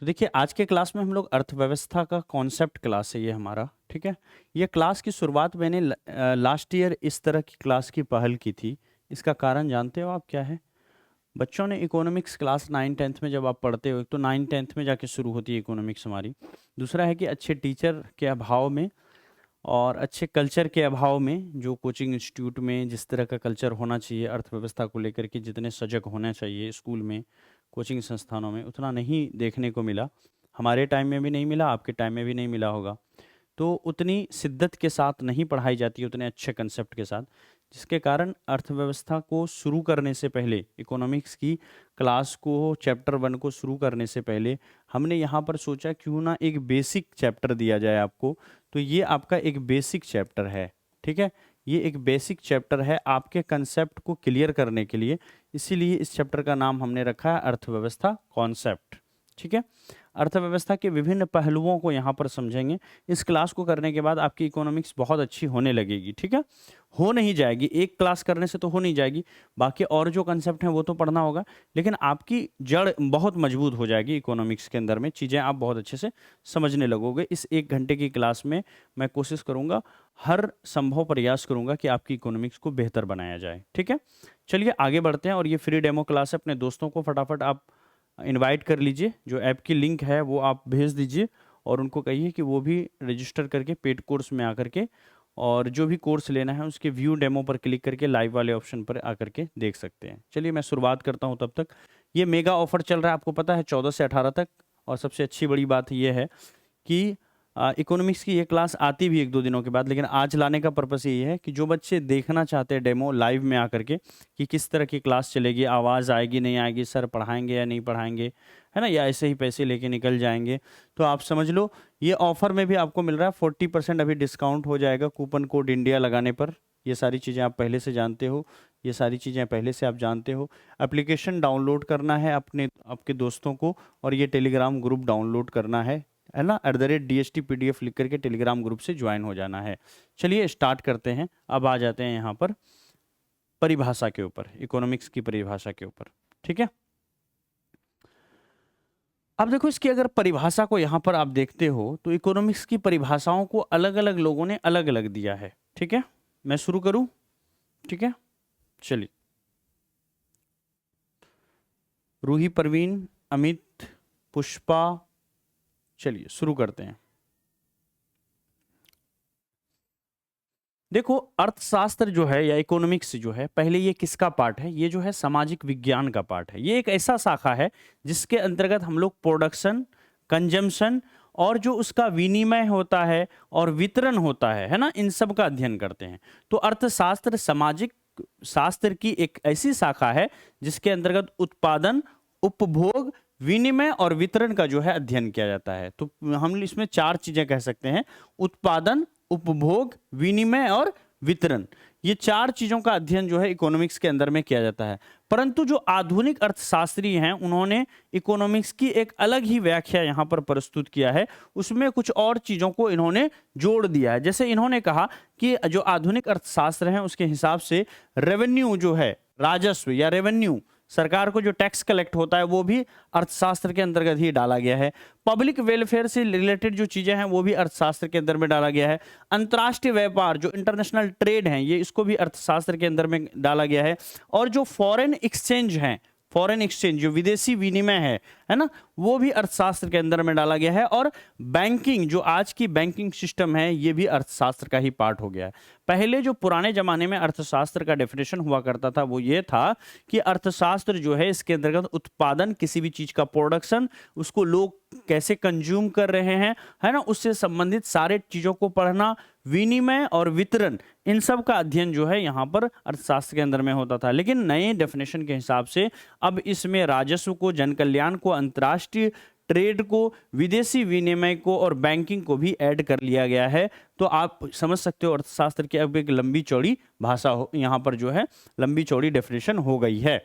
तो देखिए आज के क्लास में हम लोग अर्थव्यवस्था का कॉन्सेप्ट क्लास है ये हमारा, ठीक है। ये क्लास की शुरुआत मैंने लास्ट ईयर इस तरह की क्लास की पहल की थी। इसका कारण जानते हो आप क्या है? बच्चों ने इकोनॉमिक्स क्लास 9 10th में जब आप पढ़ते हो, एक तो 9 10th में जाके शुरू होती है इकोनॉमिक्स हमारी। दूसरा है कि अच्छे टीचर के अभाव में और अच्छे कल्चर के अभाव में, जो कोचिंग इंस्टीट्यूट में जिस तरह का कल्चर होना चाहिए अर्थव्यवस्था को लेकर के, जितने सजग होना चाहिए स्कूल में, कोचिंग संस्थानों में, उतना नहीं देखने को मिला। हमारे टाइम में भी नहीं मिला, आपके टाइम में भी नहीं मिला होगा। तो उतनी शिद्दत के साथ नहीं पढ़ाई जाती, उतने अच्छे कंसेप्ट के साथ, जिसके कारण अर्थव्यवस्था को शुरू करने से पहले, इकोनॉमिक्स की क्लास को चैप्टर 1 को शुरू करने से पहले हमने यहाँ पर सोचा क्यों ना एक बेसिक चैप्टर दिया जाए आपको। तो ये आपका एक बेसिक चैप्टर है, ठीक है। ये एक बेसिक चैप्टर है आपके कंसेप्ट को क्लियर करने के लिए, इसीलिए इस चैप्टर का नाम हमने रखा है अर्थव्यवस्था कॉन्सेप्ट, ठीक है। अर्थव्यवस्था के विभिन्न पहलुओं को यहाँ पर समझेंगे। इस क्लास को करने के बाद आपकी इकोनॉमिक्स बहुत अच्छी होने लगेगी, ठीक है। हो नहीं जाएगी, एक क्लास करने से तो हो नहीं जाएगी, बाकी और जो कंसेप्ट हैं वो तो पढ़ना होगा, लेकिन आपकी जड़ बहुत मजबूत हो जाएगी इकोनॉमिक्स के अंदर में, चीज़ें आप बहुत अच्छे से समझने लगोगे। इस 1 घंटे की क्लास में मैं कोशिश करूँगा, हर संभव प्रयास करूँगा कि आपकी इकोनॉमिक्स को बेहतर बनाया जाए, ठीक है। चलिए आगे बढ़ते हैं। और ये फ्री डेमो क्लास है, अपने दोस्तों को फटाफट आप इनवाइट कर लीजिए, जो ऐप की लिंक है वो आप भेज दीजिए और उनको कहिए कि वो भी रजिस्टर करके पेड कोर्स में आकर के, और जो भी कोर्स लेना है उसके व्यू डेमो पर क्लिक करके लाइव वाले ऑप्शन पर आकर के देख सकते हैं। चलिए मैं शुरुआत करता हूं। तब तक ये मेगा ऑफर चल रहा है, आपको पता है, 14 से 18 तक। और सबसे अच्छी बड़ी बात ये है कि इकोनॉमिक्स की ये क्लास आती भी 1 2 दिनों के बाद, लेकिन आज लाने का पर्पस ये है कि जो बच्चे देखना चाहते हैं डेमो लाइव में आकर के कि किस तरह की क्लास चलेगी, आवाज़ आएगी नहीं आएगी, सर पढ़ाएंगे या नहीं पढ़ाएंगे, है ना, या ऐसे ही पैसे लेके निकल जाएंगे, तो आप समझ लो ये ऑफर में भी आपको मिल रहा है 40% अभी डिस्काउंट हो जाएगा कूपन कोड इंडिया लगाने पर। ये सारी चीज़ें आप पहले से जानते हो, ये सारी चीज़ें पहले से आप जानते हो। एप्लीकेशन डाउनलोड करना है अपने आपके दोस्तों को, और ये टेलीग्राम ग्रुप डाउनलोड करना है ना, @DST PDF लिख करके टेलीग्राम ग्रुप से ज्वाइन हो जाना है। चलिए स्टार्ट करते हैं। अब आ जाते हैं यहाँ पर परिभाषा के ऊपर, इकोनॉमिक्स की परिभाषा के ऊपर, ठीक है। अब देखो इसकी अगर परिभाषा को यहाँ पर आप देखते हो तो इकोनॉमिक्स की परिभाषाओं को अलग अलग लोगों ने अलग अलग दिया है, ठीक है। मैं शुरू करूं, ठीक है। चलिए, रूही, परवीन, अमित, पुष्पा, चलिए शुरू करते हैं। देखो अर्थशास्त्र जो है या इकोनॉमिक्स जो है, पहले ये किसका पार्ट है? ये जो है सामाजिक विज्ञान का पार्ट है। ये एक ऐसा शाखा है जिसके अंतर्गत हम लोग प्रोडक्शन, कंजम्पशन और जो उसका विनिमय होता है और वितरण होता है ना, इन सब का अध्ययन करते हैं। तो अर्थशास्त्र सामाजिक शास्त्र की एक ऐसी शाखा है जिसके अंतर्गत उत्पादन, उपभोग, विनिमय और वितरण का जो है अध्ययन किया जाता है। तो हम इसमें 4 चीजें कह सकते हैं: उत्पादन, उपभोग, विनिमय और वितरण। ये 4 चीजों का अध्ययन जो है इकोनॉमिक्स के अंदर में किया जाता है। परंतु जो आधुनिक अर्थशास्त्री हैं उन्होंने इकोनॉमिक्स की एक अलग ही व्याख्या यहाँ पर प्रस्तुत किया है। उसमें कुछ और चीजों को इन्होंने जोड़ दिया है। जैसे इन्होंने कहा कि जो आधुनिक अर्थशास्त्र है उसके हिसाब से रेवेन्यू जो है, राजस्व या रेवेन्यू, सरकार को जो टैक्स कलेक्ट होता है, वो भी अर्थशास्त्र के अंतर्गत ही डाला गया है। पब्लिक वेलफेयर से रिलेटेड जो चीजें हैं वो भी अर्थशास्त्र के अंदर में डाला गया है। अंतर्राष्ट्रीय व्यापार, जो इंटरनेशनल ट्रेड है, ये इसको भी अर्थशास्त्र के अंदर में डाला गया है। और जो फॉरेन एक्सचेंज है, फॉरेन एक्सचेंज जो विदेशी विनिमय है ना, वो भी अर्थशास्त्र के अंदर में डाला गया है। और बैंकिंग, जो आज की बैंकिंग सिस्टम है, ये भी अर्थशास्त्र का ही पार्ट हो गया है। पहले जो पुराने जमाने में अर्थशास्त्र का डेफिनेशन हुआ करता था वो ये था कि अर्थशास्त्र जो है इसके अंतर्गत उत्पादन, किसी भी चीज का प्रोडक्शन, उसको लोग कैसे कंज्यूम कर रहे हैं, है ना, उससे संबंधित सारे चीजों को पढ़ना, विनिमय और वितरण, इन सब का अध्ययन जो है यहाँ पर अर्थशास्त्र के अंदर में होता था। लेकिन नए डेफिनेशन के हिसाब से अब इसमें राजस्व को, जन कल्याण को, अंतर्राष्ट्रीय ट्रेड को, विदेशी विनिमय को और बैंकिंग को भी ऐड कर लिया गया है। तो आप समझ सकते हो अर्थशास्त्र की अब एक लंबी चौड़ी भाषा यहाँ पर जो है लंबी चौड़ी डेफिनेशन हो गई है।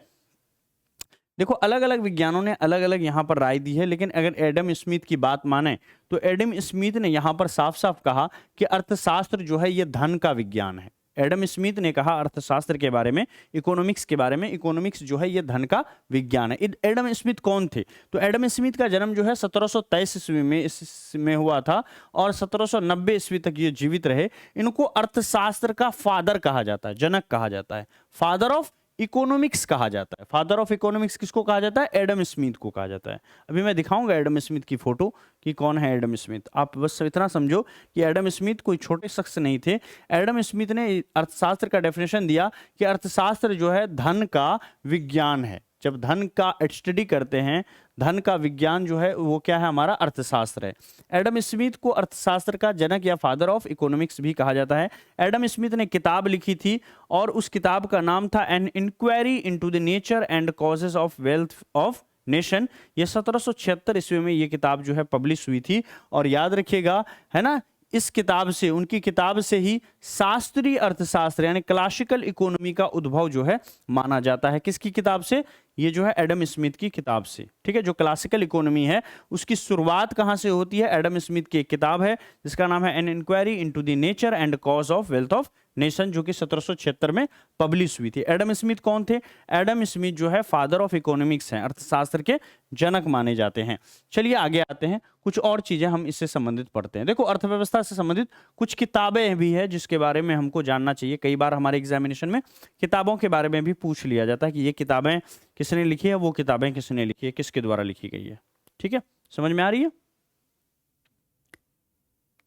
देखो अलग अलग विज्ञानों ने अलग अलग यहाँ पर राय दी है, लेकिन अगर एडम स्मिथ की बात माने तो एडम स्मिथ ने यहाँ पर साफ साफ कहा कि अर्थशास्त्र जो है ये धन का विज्ञान है। एडम स्मिथ ने कहा अर्थशास्त्र के बारे में, इकोनॉमिक्स के बारे में, इकोनॉमिक्स जो है ये धन का विज्ञान है। एडम स्मिथ कौन थे? तो एडम स्मिथ का जन्म जो है 1723 ईस्वी में हुआ था और 1790 ईस्वी तक ये जीवित रहे। इनको अर्थशास्त्र का फादर कहा जाता है, जनक कहा जाता है, फादर ऑफ इकोनॉमिक्स कहा जाता है। फादर ऑफ इकोनॉमिक्स किसको कहा जाता है? एडम स्मिथ को कहा जाता है। अभी मैं दिखाऊंगा एडम स्मिथ की फोटो कि कौन है एडम स्मिथ। आप बस इतना समझो कि एडम स्मिथ कोई छोटे शख्स नहीं थे। एडम स्मिथ ने अर्थशास्त्र का डेफिनेशन दिया कि अर्थशास्त्र जो है धन का विज्ञान है। जब धन का स्टडी करते हैं, धन का विज्ञान जो है वो क्या है? हमारा अर्थशास्त्र है। एडम स्मिथ को अर्थशास्त्र का जनक या फादर ऑफ इकोनॉमिक्स भी कहा जाता है। एडम स्मिथ ने किताब लिखी थी और उस किताब का नाम था an inquiry into the nature and causes of wealth of nation. ये 1776 ईस्वी में ये किताब जो है पब्लिश हुई थी। और याद रखिएगा, है ना, इस किताब से, उनकी किताब से ही शास्त्रीय अर्थशास्त्र यानी क्लासिकल इकोनॉमी का उद्भव जो है माना जाता है। किसकी किताब से? ये जो है एडम स्मिथ की किताब से। ठीक है, जो क्लासिकल इकोनॉमी है उसकी शुरुआत कहां से होती है? एडम स्मिथ की एक किताब है जिसका नाम है an inquiry into the nature and cause of wealth of nation, जो कि 1776 में पब्लिश हुई थी। एडम स्मिथ कौन थे? एडम स्मिथ जो है फादर ऑफ इकोनॉमिक्स हैं, अर्थशास्त्र के जनक माने जाते हैं। चलिए आगे आते हैं, कुछ और चीजें हम इससे संबंधित पढ़ते हैं। देखो, अर्थव्यवस्था से संबंधित कुछ किताबें भी है जिसके बारे में हमको जानना चाहिए। कई बार हमारे एग्जामिनेशन में किताबों के बारे में भी पूछ लिया जाता है कि ये किताबें किसने लिखी है, वो किताबें किसने लिखी है, किसके द्वारा लिखी गई है। ठीक है, समझ में आ रही है?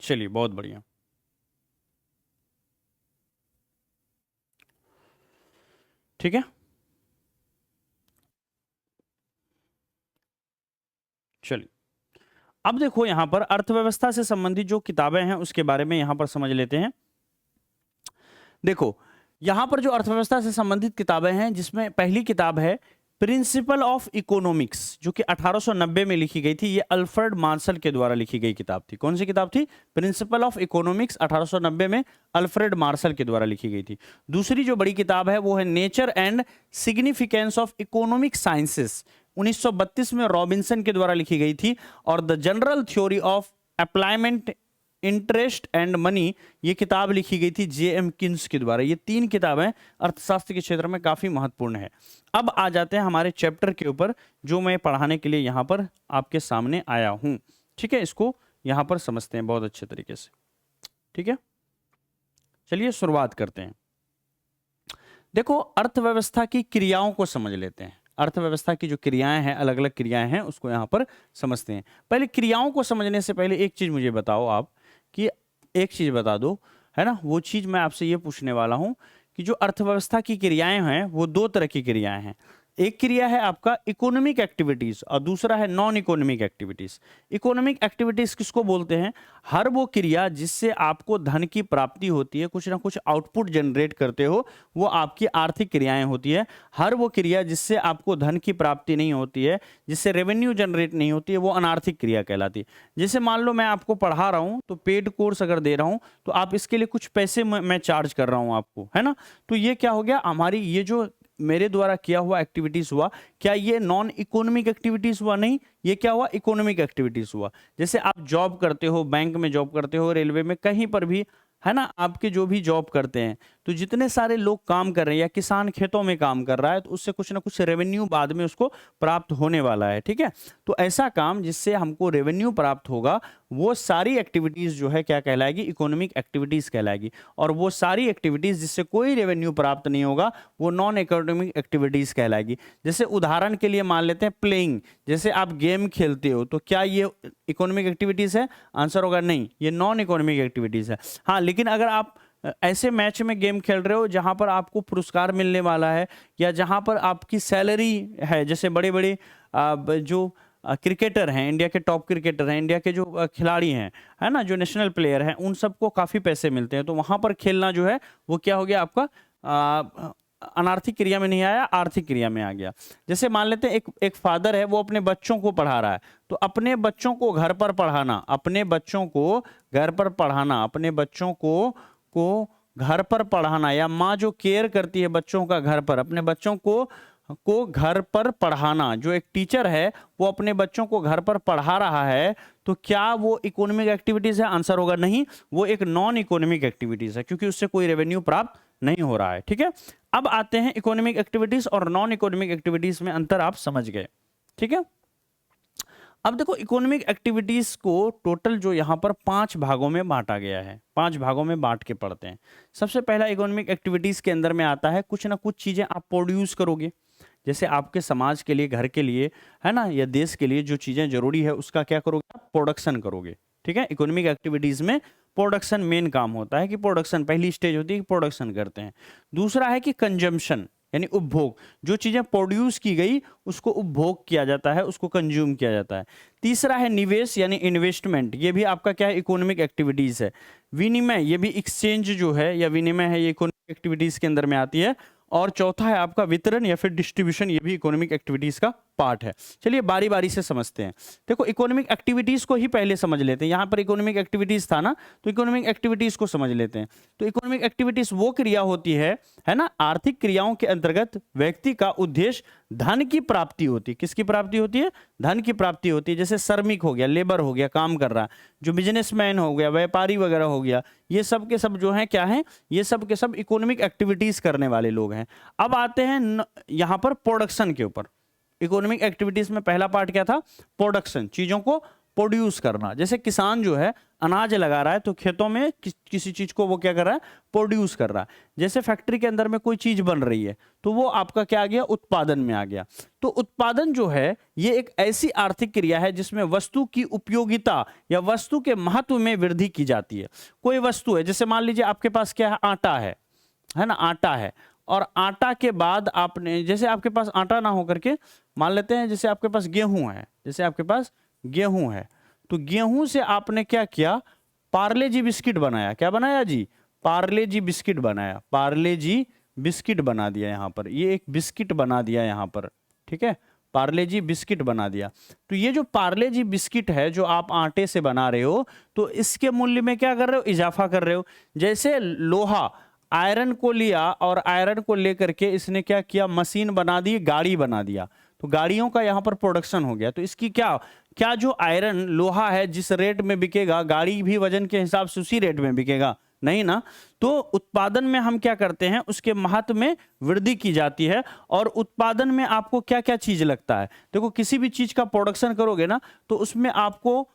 चलिए, बहुत बढ़िया। ठीक है, चलिए अब देखो यहां पर अर्थव्यवस्था से संबंधित जो किताबें हैं उसके बारे में यहां पर समझ लेते हैं। देखो, यहां पर जो अर्थव्यवस्था से संबंधित किताबें हैं, जिसमें पहली किताब है प्रिंसिपल ऑफ इकोनॉमिक्स, जो कि 1890 में लिखी गई थी। ये अल्फ्रेड मार्शल के द्वारा लिखी गई किताब थी। कौन सी किताब थी? प्रिंसिपल ऑफ इकोनॉमिक्स, 1890 में अल्फ्रेड मार्शल के द्वारा लिखी गई थी। दूसरी जो बड़ी किताब है वो है nature and significance of economic sciences, 1932 में रॉबिन्सन के द्वारा लिखी गई थी। और the general theory of employment interest and money, ये किताब लिखी गई थी जे.एम. किन्स के द्वारा। ये तीन किताबें अर्थशास्त्र के क्षेत्र में काफी महत्वपूर्ण है। अब आ जाते हैं हमारे चैप्टर के ऊपर, जो मैं पढ़ाने के लिए यहां पर आपके सामने आया हूं। ठीक है, इसको यहां पर समझते हैं बहुत अच्छे तरीके से। ठीक है, चलिए शुरुआत करते हैं। देखो, अर्थव्यवस्था की क्रियाओं को समझ लेते हैं। अर्थव्यवस्था की जो क्रियाएं हैं, अलग अलग क्रियाएं हैं, उसको यहां पर समझते हैं। पहले क्रियाओं को समझने से पहले एक चीज मुझे बताओ आप, कि एक चीज बता दो, है ना, वो चीज मैं आपसे ये पूछने वाला हूं कि जो अर्थव्यवस्था की क्रियाएं हैं वो दो तरह की क्रियाएं हैं। एक क्रिया है आपका इकोनॉमिक एक्टिविटीज और दूसरा है non economic activities. Economic activities किसको बोलते हैं? हर वो क्रिया जिससे आपको धन की प्राप्ति होती है, कुछ ना कुछ आउटपुट जनरेट करते हो, वो आपकी आर्थिक क्रियाएं होती है। हर वो क्रिया जिससे आपको धन की प्राप्ति नहीं होती है, जिससे रेवेन्यू जनरेट नहीं होती है, वो अनार्थिक क्रिया कहलाती है। जैसे मान लो मैं आपको पढ़ा रहा हूँ, तो पेड कोर्स अगर दे रहा हूँ तो आप इसके लिए कुछ पैसे मैं चार्ज कर रहा हूँ आपको, है ना। तो ये क्या हो गया? हमारी ये जो मेरे द्वारा किया हुआ एक्टिविटीज हुआ, क्या ये नॉन इकोनॉमिक एक्टिविटीज हुआ? नहीं, ये क्या हुआ? इकोनॉमिक एक्टिविटीज हुआ। जैसे आप जॉब करते हो, बैंक में जॉब करते हो, रेलवे में, कहीं पर भी, है ना, आपके जो भी जॉब करते हैं, तो जितने सारे लोग काम कर रहे हैं, या किसान खेतों में काम कर रहा है, तो उससे कुछ ना कुछ रेवेन्यू बाद में उसको प्राप्त होने वाला है। ठीक है, तो ऐसा काम जिससे हमको रेवेन्यू प्राप्त होगा, वो सारी एक्टिविटीज जो है क्या कहलाएगी? इकोनॉमिक एक्टिविटीज कहलाएगी। और वो सारी एक्टिविटीज जिससे कोई रेवेन्यू प्राप्त नहीं होगा, वो नॉन इकोनॉमिक एक्टिविटीज कहलाएगी। जैसे उदाहरण के लिए मान लेते हैं प्लेइंग, जैसे आप गेम खेलते हो, तो क्या ये इकोनॉमिक एक्टिविटीज है? आंसर होगा नहीं, ये नॉन इकोनॉमिक एक्टिविटीज है। हाँ, लेकिन अगर आप ऐसे मैच में गेम खेल रहे हो जहां पर आपको पुरस्कार मिलने वाला है, या जहां पर आपकी सैलरी है, जैसे बड़े बड़े जो क्रिकेटर हैं, इंडिया के टॉप क्रिकेटर हैं, इंडिया के जो खिलाड़ी हैं, है ना, जो नेशनल प्लेयर हैं, उन सबको काफ़ी पैसे मिलते हैं, तो वहाँ पर खेलना जो है वो क्या हो गया आपका? अनार्थिक क्रिया में नहीं आया, आर्थिक क्रिया में आ गया। जैसे मान लेते हैं एक फादर है, वो अपने बच्चों को पढ़ा रहा है, तो अपने बच्चों को घर पर पढ़ाना, अपने बच्चों को घर पर पढ़ाना, अपने बच्चों को घर पर पढ़ाना, या माँ जो केयर करती है बच्चों का घर पर, अपने बच्चों को को घर पर पढ़ाना, जो एक टीचर है वो अपने बच्चों को घर पर पढ़ा रहा है, तो क्या वो इकोनॉमिक एक्टिविटीज है? आंसर होगा नहीं, वो एक नॉन इकोनॉमिक एक्टिविटीज है, क्योंकि उससे कोई रेवेन्यू प्राप्त नहीं हो रहा है। ठीक है, अब आते हैं इकोनॉमिक एक्टिविटीज और नॉन इकोनॉमिक एक्टिविटीज में अंतर आप समझ गए। ठीक है, अब देखो इकोनॉमिक एक्टिविटीज को टोटल जो यहाँ पर 5 भागों में बांटा गया है, 5 भागों में बांट के पढ़ते हैं। सबसे पहला इकोनॉमिक एक्टिविटीज के अंदर में आता है कुछ ना कुछ चीजें आप प्रोड्यूस करोगे, जैसे आपके समाज के लिए, घर के लिए, है ना, या देश के लिए जो चीजें जरूरी है उसका क्या करोगे आप? प्रोडक्शन करोगे। ठीक है, इकोनॉमिक एक्टिविटीज में प्रोडक्शन मेन काम होता है कि प्रोडक्शन पहली स्टेज होती है कि प्रोडक्शन करते हैं। दूसरा है कि कंजम्पशन यानी उपभोग, जो चीजें प्रोड्यूस की गई उसको उपभोग किया जाता है, उसको कंज्यूम किया जाता है। तीसरा है निवेश यानी इन्वेस्टमेंट, ये भी आपका क्या है? इकोनॉमिक एक्टिविटीज है। विनिमय, ये भी एक्सचेंज जो है या विनिमय है, ये इकोनॉमिक एक्टिविटीज के अंदर में आती है। और चौथा है आपका वितरण या फिर डिस्ट्रीब्यूशन, ये भी इकोनॉमिक एक्टिविटीज का पार्ट है। चलिए बारी बारी से समझते हैं। देखो इकोनॉमिक एक्टिविटीज को ही पहले समझ लेते हैं, यहाँ पर इकोनॉमिक एक्टिविटीज था ना, तो इकोनॉमिक एक्टिविटीज को समझ लेते हैं। तो इकोनॉमिक एक्टिविटीज वो क्रिया होती है ना, आर्थिक क्रियाओं के अंतर्गत व्यक्ति का उद्देश्य धन की प्राप्ति होती है। किसकी प्राप्ति होती है? धन की प्राप्ति होती है। जैसे श्रमिक हो गया, लेबर हो गया, काम कर रहा है, जो बिजनेसमैन हो गया, व्यापारी वगैरह हो गया, ये सब के सब जो है क्या है? ये सब के सब इकोनॉमिक एक्टिविटीज करने वाले लोग हैं। अब आते हैं यहाँ पर प्रोडक्शन के ऊपर। इकोनॉमिक एक्टिविटीज में पहला पार्ट क्या था? प्रोडक्शन, चीजों को प्रोड्यूस करना। जैसे किसान जो है अनाज लगा रहा है तो खेतों में किसी चीज को वो क्या कर रहा है? प्रोड्यूस कर रहा है। जैसे फैक्ट्री के अंदर में कोई चीज बन रही है तो वो आपका क्या आ गया? उत्पादन में आ गया। तो उत्पादन जो है ये एक ऐसी आर्थिक क्रिया है जिसमें वस्तु की उपयोगिता या वस्तु के महत्व में वृद्धि की जाती है। कोई वस्तु है, जैसे मान लीजिए आपके पास क्या है? आटा है ना, आटा है, और आटा के बाद आपने, जैसे आपके पास आटा ना हो करके मान लेते हैं जैसे आपके पास गेहूं है, जैसे आपके पास गेहूं है, तो गेहूं से आपने क्या किया? पार्ले जी बिस्किट बनाया। क्या बनाया जी? पार्ले जी बिस्किट बनाया। पार्ले जी बिस्किट बना दिया, यहां पर ये एक बिस्किट बना दिया यहां पर। ठीक है, पार्ले जी बिस्किट बना दिया। तो ये जो पार्ले जी बिस्किट है जो आप आटे से बना रहे हो, तो इसके मूल्य में क्या कर रहे हो? इजाफा कर रहे हो। जैसे लोहा, आयरन को लिया और आयरन को लेकर के इसने क्या किया? मशीन बना दी, गाड़ी बना दिया, तो गाड़ियों का यहां पर प्रोडक्शन हो गया। तो इसकी क्या क्या जो आयरन लोहा है जिस रेट में बिकेगा, गाड़ी भी वजन के हिसाब से उसी रेट में बिकेगा? नहीं ना। तो उत्पादन में हम क्या करते हैं? उसके महत्व में वृद्धि की जाती है। और उत्पादन में आपको क्या क्या चीज लगता है? देखो किसी भी चीज का प्रोडक्शन करोगे ना तो उसमें आपको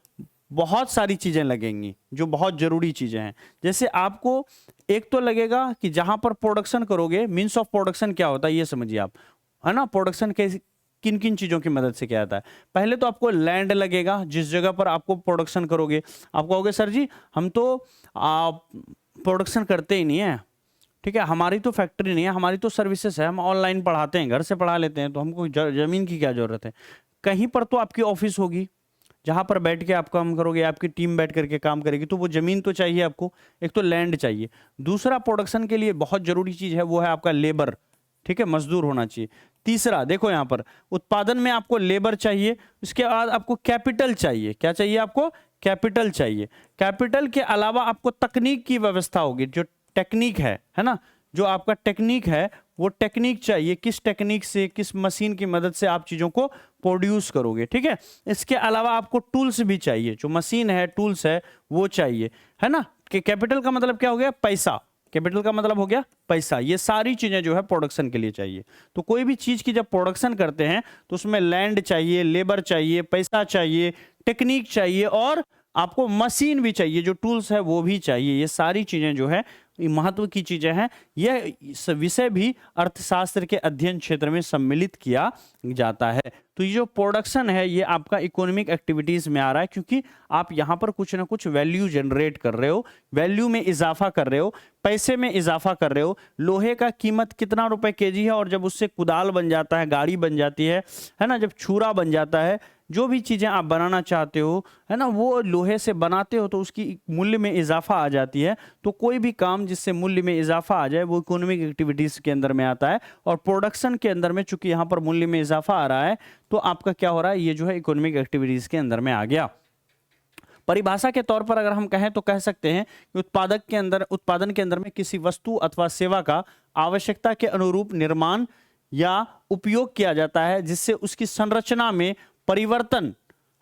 बहुत सारी चीजें लगेंगी जो बहुत जरूरी चीजें हैं। जैसे आपको एक तो लगेगा कि जहां पर प्रोडक्शन करोगे, मीन्स ऑफ प्रोडक्शन क्या होता है ये समझिए आप, है ना। प्रोडक्शन कैसे, किन किन चीजों की मदद से क्या आता है? पहले तो आपको लैंड लगेगा, जिस जगह पर आपको प्रोडक्शन करोगे। आप कहोगे सर जी हम तो प्रोडक्शन करते ही नहीं है, ठीक है, हमारी तो फैक्ट्री नहीं है, हमारी तो सर्विसेज है, हम ऑनलाइन पढ़ाते हैं, घर से पढ़ा लेते हैं, तो हमको जमीन की क्या जरूरत है? कहीं पर तो आपकी ऑफिस होगी जहां पर बैठ के आप काम करोगे, आपकी टीम बैठ करके काम करेगी, तो वो जमीन तो चाहिए आपको, एक तो लैंड चाहिए। दूसरा प्रोडक्शन के लिए बहुत जरूरी चीज है वो है आपका लेबर, ठीक है, मजदूर होना चाहिए। तीसरा देखो यहां पर उत्पादन में आपको लेबर चाहिए, उसके बाद आपको कैपिटल चाहिए। क्या चाहिए आपको? कैपिटल चाहिए। कैपिटल के अलावा आपको तकनीक की व्यवस्था होगी, जो टेक्निक है ना, जो आपका टेक्निक है वो टेक्निक चाहिए। किस टेक्निक से, किस मशीन की मदद से आप चीजों को प्रोड्यूस करोगे, ठीक है। इसके अलावा आपको टूल्स भी चाहिए, जो मशीन है, टूल्स है, वो चाहिए, है ना। कि कैपिटल का मतलब क्या हो गया? पैसा। कैपिटल का मतलब हो गया पैसा। ये सारी चीजें जो है प्रोडक्शन के लिए चाहिए। तो कोई भी चीज की जब प्रोडक्शन करते हैं तो उसमें लैंड चाहिए, लेबर चाहिए, पैसा चाहिए, टेक्निक चाहिए और आपको मशीन भी चाहिए, जो टूल्स है वो भी चाहिए। ये सारी चीजें जो है ये महत्व की चीजें हैं। यह विषय भी अर्थशास्त्र के अध्ययन क्षेत्र में सम्मिलित किया जाता है। तो ये जो प्रोडक्शन है ये आपका इकोनॉमिक एक्टिविटीज में आ रहा है, क्योंकि आप यहां पर कुछ ना कुछ वैल्यू जनरेट कर रहे हो, वैल्यू में इजाफा कर रहे हो, पैसे में इजाफा कर रहे हो। लोहे का कीमत कितना रुपए केजी है, और जब उससे कुदाल बन जाता है, गाड़ी बन जाती है ना, जब छुरा बन जाता है, जो भी चीजें आप बनाना चाहते हो, है ना, वो लोहे से बनाते हो तो उसकी मूल्य में इजाफा आ जाती है। तो कोई भी काम जिससे मूल्य में इजाफा आ जाए वो इकोनॉमिक एक्टिविटीज के अंदर में आता है। और प्रोडक्शन के अंदर में चूंकि यहाँ पर मूल्य में इजाफा आ रहा है तो आपका क्या हो रहा है? ये जो है इकोनॉमिक एक्टिविटीज के अंदर में आ गया। परिभाषा के तौर पर अगर हम कहें तो कह सकते हैं कि उत्पादन के अंदर में किसी वस्तु अथवा सेवा का आवश्यकता के अनुरूप निर्माण या उपयोग किया जाता है जिससे उसकी संरचना में परिवर्तन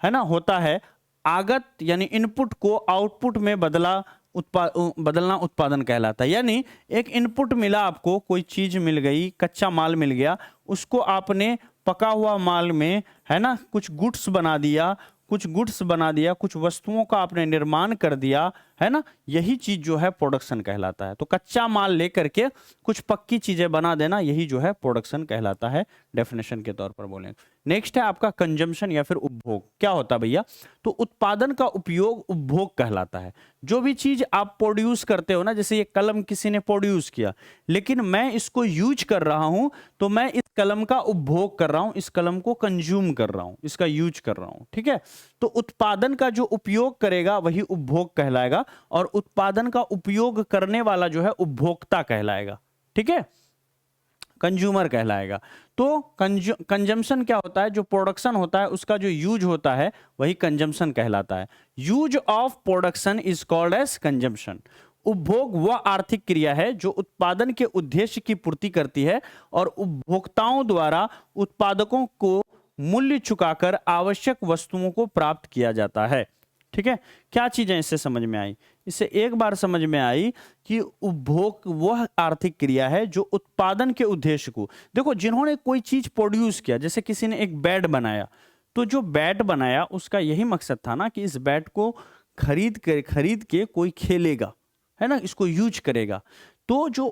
है ना होता है। आगत यानी इनपुट को आउटपुट में बदलना उत्पादन कहलाता है। यानी एक इनपुट मिला आपको, कोई चीज मिल गई, कच्चा माल मिल गया, उसको आपने पका हुआ माल में है ना कुछ गुड्स बना दिया, कुछ वस्तुओं का आपने निर्माण कर दिया, है ना, यही चीज जो है प्रोडक्शन कहलाता है। तो कच्चा माल लेकर के कुछ पक्की चीजें बना देना, यही जो है प्रोडक्शन कहलाता है, डेफिनेशन के तौर पर बोलें। नेक्स्ट है आपका कंजम्पशन या फिर उपभोग। क्या होता है भैया? तो उत्पादन का उपयोग उपभोग कहलाता है। जो भी चीज आप प्रोड्यूस करते हो ना, जैसे ये कलम किसी ने प्रोड्यूस किया, लेकिन मैं इसको यूज कर रहा हूं, तो मैं इस कलम का उपभोग कर रहा हूं, इस कलम को कंज्यूम कर रहा हूं, इसका यूज कर रहा हूं, ठीक है। तो उत्पादन का जो उपयोग करेगा वही उपभोग कहलाएगा, और उत्पादन का उपयोग करने वाला जो है उपभोक्ता कहलाएगा, ठीक है, कंज्यूमर कहलाएगा। तो कंजम्पशन क्या होता है? जो प्रोडक्शन होता है उसका जो यूज होता है वही कंजम्पशन कहलाता है। Use of production is called as consumption. उपभोग वह आर्थिक क्रिया है जो उत्पादन के उद्देश्य की पूर्ति करती है और उपभोक्ताओं द्वारा उत्पादकों को मूल्य चुकाकर आवश्यक वस्तुओं को प्राप्त किया जाता है, ठीक है। क्या चीजें इससे समझ में आई? इससे एक बार समझ में आई कि उपभोग वह आर्थिक क्रिया है जो उत्पादन के उद्देश्य को, देखो जिन्होंने कोई चीज प्रोड्यूस किया, जैसे किसी ने एक बैट बनाया, तो जो बैट बनाया उसका यही मकसद था ना कि इस बैट को खरीद के कोई खेलेगा, है ना, इसको यूज करेगा। तो जो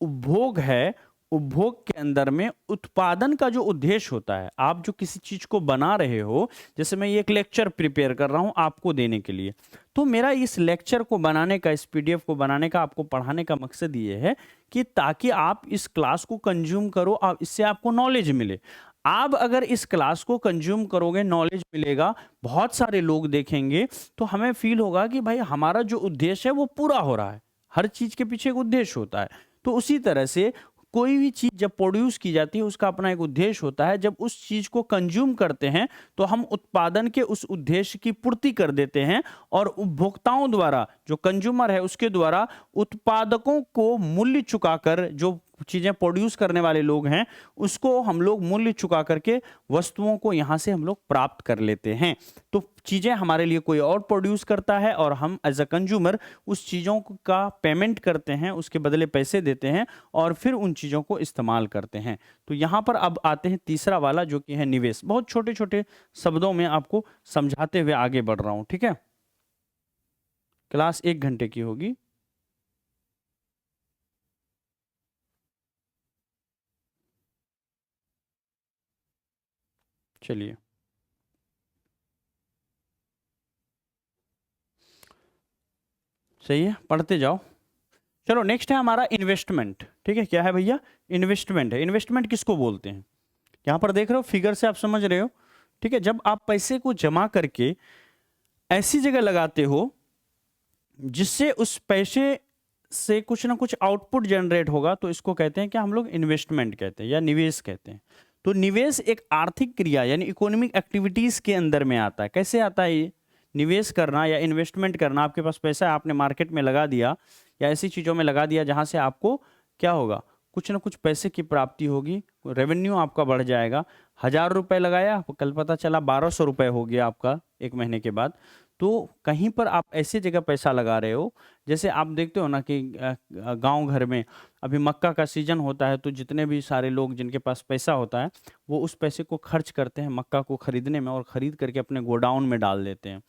उपभोग है, उपभोग के अंदर में उत्पादन का जो उद्देश्य होता है, आप जो किसी चीज को बना रहे हो, जैसे मैं ये एक लेक्चर प्रिपेयर कर रहा हूं आपको देने के लिए, तो मेरा इस लेक्चर को बनाने का, इस पीडीएफ को बनाने का, आपको पढ़ाने का मकसद ये है कि ताकि आप इस क्लास को कंज्यूम करो, आप इससे आपको नॉलेज मिले। आप अगर इस क्लास को कंज्यूम करोगे, नॉलेज मिलेगा, बहुत सारे लोग देखेंगे, तो हमें फील होगा कि भाई हमारा जो उद्देश्य है वो पूरा हो रहा है। हर चीज के पीछे एक उद्देश्य होता है। तो उसी तरह से कोई भी चीज जब प्रोड्यूस की जाती है उसका अपना एक उद्देश्य होता है। जब उस चीज को कंज्यूम करते हैं तो हम उत्पादन के उस उद्देश्य की पूर्ति कर देते हैं, और उपभोक्ताओं द्वारा, जो कंज्यूमर है उसके द्वारा उत्पादकों को मूल्य चुकाकर, जो चीजें प्रोड्यूस करने वाले लोग हैं उसको हम लोग मूल्य चुका करके वस्तुओं को यहां से हम लोग प्राप्त कर लेते हैं। तो चीजें हमारे लिए कोई और प्रोड्यूस करता है और हम एज अ कंज्यूमर उस चीजों का पेमेंट करते हैं, उसके बदले पैसे देते हैं और फिर उन चीजों को इस्तेमाल करते हैं। तो यहां पर अब आते हैं तीसरा वाला, जो कि है निवेश। बहुत छोटे छोटे शब्दों में आपको समझाते हुए आगे बढ़ रहा हूं, ठीक है। क्लास 1 घंटे की होगी। चलिए, सही है, पढ़ते जाओ। चलो नेक्स्ट है हमारा इन्वेस्टमेंट, ठीक है। क्या है भैया? इन्वेस्टमेंट है। इन्वेस्टमेंट किसको बोलते हैं? यहां पर देख रहे हो, फिगर से आप समझ रहे हो, ठीक है। जब आप पैसे को जमा करके ऐसी जगह लगाते हो जिससे उस पैसे से कुछ ना कुछ आउटपुट जनरेट होगा, तो इसको कहते हैं, क्या हम लोग इन्वेस्टमेंट कहते हैं या निवेश कहते हैं। तो निवेश एक आर्थिक क्रिया यानी इकोनॉमिक एक्टिविटीज के अंदर में आता है। कैसे आता है ये? निवेश करना या इन्वेस्टमेंट करना, आपके पास पैसा है, आपने मार्केट में लगा दिया या ऐसी चीजों में लगा दिया जहां से आपको क्या होगा, कुछ ना कुछ पैसे की प्राप्ति होगी, रेवेन्यू आपका बढ़ जाएगा। 1,000 रुपए लगाया, कल पता चला 1,200 रुपए हो गया आपका 1 महीने के बाद। तो कहीं पर आप ऐसी जगह पैसा लगा रहे हो, जैसे आप देखते हो ना कि गांव घर में अभी मक्का का सीजन होता है, तो जितने भी सारे लोग जिनके पास पैसा होता है वो उस पैसे को खर्च करते हैं मक्का को खरीदने में, और खरीद करके अपने गोडाउन में डाल देते हैं।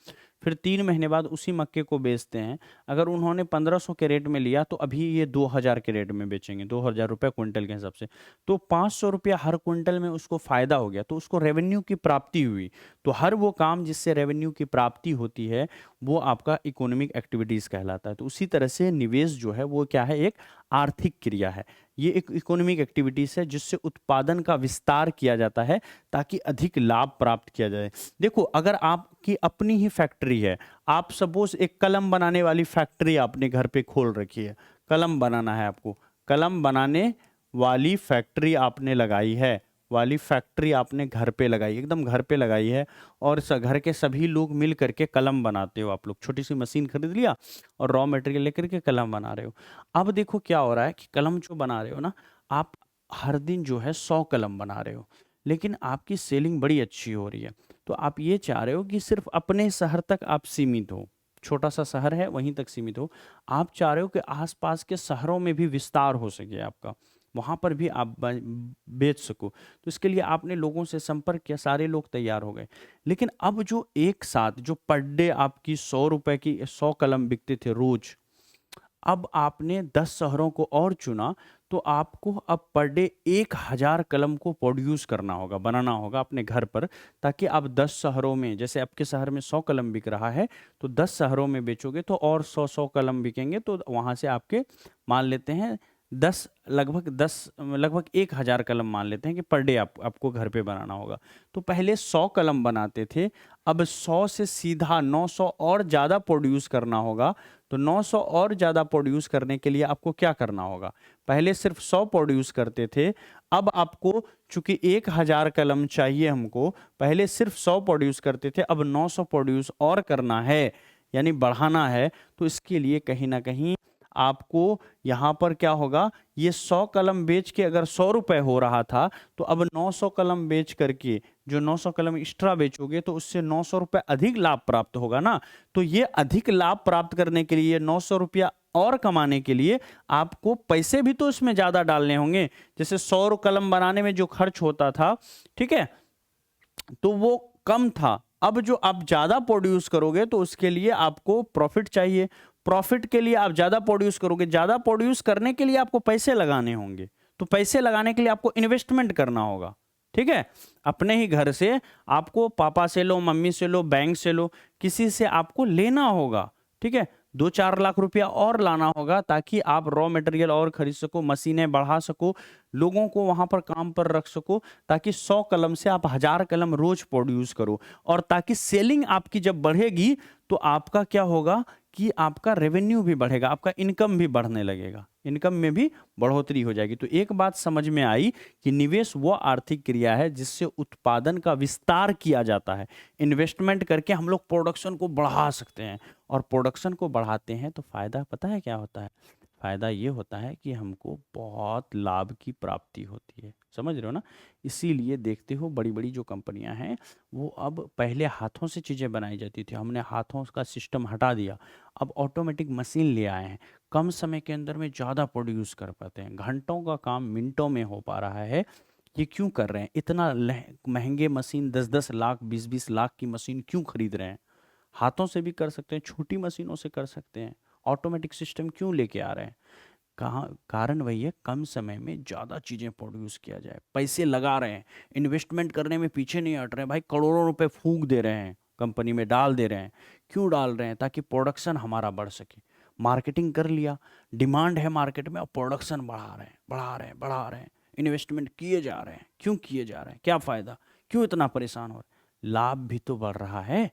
फिर 3 महीने बाद उसी मक्के को बेचते हैं। अगर उन्होंने 1,500 के रेट में लिया तो अभी ये 2,000 के रेट में बेचेंगे, 2,000 रुपये क्विंटल के हिसाब से। तो 500 रुपया हर क्विंटल में उसको फायदा हो गया, तो उसको रेवेन्यू की प्राप्ति हुई। तो हर वो काम जिससे रेवेन्यू की प्राप्ति होती है वो आपका इकोनॉमिक एक्टिविटीज कहलाता है। तो उसी तरह से निवेश जो है वो क्या है, एक आर्थिक क्रिया है। ये एक इकोनॉमिक एक्टिविटीज है जिससे उत्पादन का विस्तार किया जाता है ताकि अधिक लाभ प्राप्त किया जाए। देखो, अगर आपकी अपनी ही फैक्ट्री है, आप सपोज एक कलम बनाने वाली फैक्ट्री आपने घर पे खोल रखी है, कलम बनाना है आपको, कलम बनाने वाली फैक्ट्री आपने लगाई है, वाली फैक्ट्री आपने घर पे लगाई, एकदम घर पे लगाई है, और घर के सभी लोग मिल करके कलम बनाते हो। आप लोग छोटी सी मशीन खरीद लिया और रॉ मटेरियल लेकर के कलम बना रहे हो। अब देखो क्या हो रहा है कि कलम जो बना रहे हो ना आप, हर दिन जो है 100 कलम बना रहे हो, लेकिन आपकी सेलिंग बड़ी अच्छी हो रही है, तो आप ये चाह रहे हो कि सिर्फ अपने शहर तक आप सीमित हो, छोटा सा शहर है वहीं तक सीमित हो। आप चाह रहे हो कि आसपास के शहरों में भी विस्तार हो सके आपका, वहाँ पर भी आप बेच सको। तो इसके लिए आपने लोगों से संपर्क किया, सारे लोग तैयार हो गए। लेकिन अब जो एक साथ जो पर डे आपकी 100 रुपए की 100 कलम बिकते थे रोज, अब आपने 10 शहरों को और चुना, तो आपको अब पर डे 1000 कलम को प्रोड्यूस करना होगा, बनाना होगा अपने घर पर, ताकि आप 10 शहरों में, जैसे आपके शहर में 100 कलम बिक रहा है, तो 10 शहरों में बेचोगे तो और 100 कलम बिकेंगे, तो वहाँ से आपके मान लेते हैं 10 लगभग 1000 कलम मान लेते हैं कि पर डे आपको घर पे बनाना होगा। तो पहले 100 कलम बनाते थे, अब 100 से सीधा 900 और ज़्यादा प्रोड्यूस करना होगा। तो 900 और ज़्यादा प्रोड्यूस करने के लिए आपको क्या करना होगा? पहले सिर्फ 100 प्रोड्यूस करते थे, अब आपको चूंकि 1000 कलम चाहिए हमको, पहले सिर्फ 100 प्रोड्यूस करते थे, अब 900 प्रोड्यूस और करना है, यानी बढ़ाना है। तो इसके लिए कहीं ना कहीं आपको यहाँ पर क्या होगा, ये 100 कलम बेच के अगर 100 रुपए हो रहा था, तो अब 900 कलम बेच करके जो 900 कलम एक्स्ट्रा बेचोगे तो उससे 900 रुपए अधिक लाभ प्राप्त होगा ना। तो ये अधिक लाभ प्राप्त करने के लिए 900 रुपया और कमाने के लिए आपको पैसे भी तो इसमें ज्यादा डालने होंगे। जैसे 100 कलम बनाने में जो खर्च होता था, ठीक है, तो वो कम था। अब जो आप ज्यादा प्रोड्यूस करोगे तो उसके लिए आपको प्रॉफिट चाहिए, प्रॉफिट के लिए आप ज्यादा प्रोड्यूस करोगे, ज्यादा प्रोड्यूस करने के लिए आपको पैसे लगाने होंगे, तो पैसे लगाने के लिए आपको इन्वेस्टमेंट करना होगा। ठीक है, अपने ही घर से आपको, पापा से लो, मम्मी से लो, बैंक से लो, किसी से आपको लेना होगा। ठीक है, 2-4 लाख रुपया और लाना होगा, ताकि आप रॉ मटेरियल और खरीद सको, मशीनें बढ़ा सको, लोगों को वहां पर काम पर रख सको, ताकि 100 कलम से आप 1000 कलम रोज प्रोड्यूस करो। और ताकि सेलिंग आपकी जब बढ़ेगी तो आपका क्या होगा कि आपका रेवेन्यू भी बढ़ेगा, आपका इनकम भी बढ़ने लगेगा, इनकम में भी बढ़ोतरी हो जाएगी। तो एक बात समझ में आई कि निवेश वो आर्थिक क्रिया है जिससे उत्पादन का विस्तार किया जाता है। इन्वेस्टमेंट करके हम लोग प्रोडक्शन को बढ़ा सकते हैं, और प्रोडक्शन को बढ़ाते हैं तो फायदा पता है क्या होता है? फायदा ये होता है कि हमको बहुत लाभ की प्राप्ति होती है, समझ रहे हो ना। इसीलिए देखते हो बड़ी बड़ी जो कंपनियां हैं, वो अब पहले हाथों से चीज़ें बनाई जाती थी, हमने हाथों का सिस्टम हटा दिया, अब ऑटोमेटिक मशीन ले आए हैं, कम समय के अंदर में ज़्यादा प्रोड्यूस कर पाते हैं, घंटों का काम मिनटों में हो पा रहा है। ये क्यों कर रहे हैं? इतना महंगे मशीन, 10-10 लाख 20-20 लाख की मशीन क्यों खरीद रहे हैं? हाथों से भी कर सकते हैं, छोटी मशीनों से कर सकते हैं, ऑटोमेटिक सिस्टम क्यों लेके आ रहे हैं? कहाँ कारण वही है, कम समय में ज़्यादा चीज़ें प्रोड्यूस किया जाए, पैसे लगा रहे हैं, इन्वेस्टमेंट करने में पीछे नहीं हट रहे हैं भाई, करोड़ों रुपए फूंक दे रहे हैं, कंपनी में डाल दे रहे हैं। क्यों डाल रहे हैं? ताकि प्रोडक्शन हमारा बढ़ सके। मार्केटिंग कर लिया, डिमांड है मार्केट में, और प्रोडक्शन बढ़ा रहे हैं, बढ़ा रहे हैं, बढ़ा रहे हैं, इन्वेस्टमेंट किए जा रहे हैं। क्यों किए जा रहे हैं? क्या फ़ायदा? क्यों इतना परेशान हो रहे हैं? लाभ भी तो बढ़ रहा है।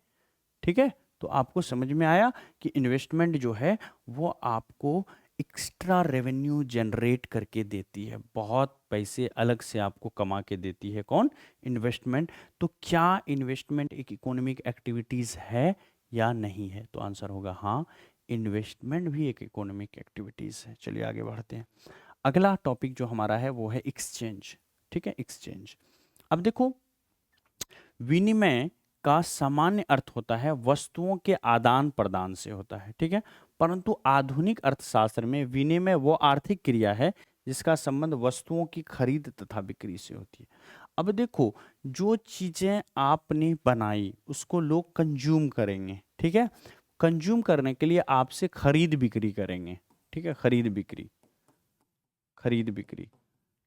ठीक है, तो आपको समझ में आया कि इन्वेस्टमेंट जो है वो आपको एक्स्ट्रा रेवेन्यू जनरेट करके देती है, बहुत पैसे अलग से आपको कमा के देती है। कौन? इन्वेस्टमेंट। तो क्या इन्वेस्टमेंट एक इकोनॉमिक एक्टिविटीज़ है या नहीं है? तो आंसर होगा हाँ, इन्वेस्टमेंट भी एक इकोनॉमिक एक्टिविटीज़ है। चलिए आगे बढ़ते हैं। अगला टॉपिक जो हमारा है वो है एक्सचेंज। ठीक है, एक्सचेंज। अब देखो, विनिमय का सामान्य अर्थ होता है वस्तुओं के आदान प्रदान से होता है, ठीक है। परंतु आधुनिक अर्थशास्त्र में विनिमय वो आर्थिक क्रिया है जिसका संबंध वस्तुओं की खरीद तथा बिक्री से होती है। अब देखो, जो चीजें आपने बनाई उसको लोग कंज्यूम करेंगे, ठीक है। कंज्यूम करने के लिए आपसे खरीद बिक्री करेंगे, ठीक है, खरीद बिक्री, खरीद बिक्री,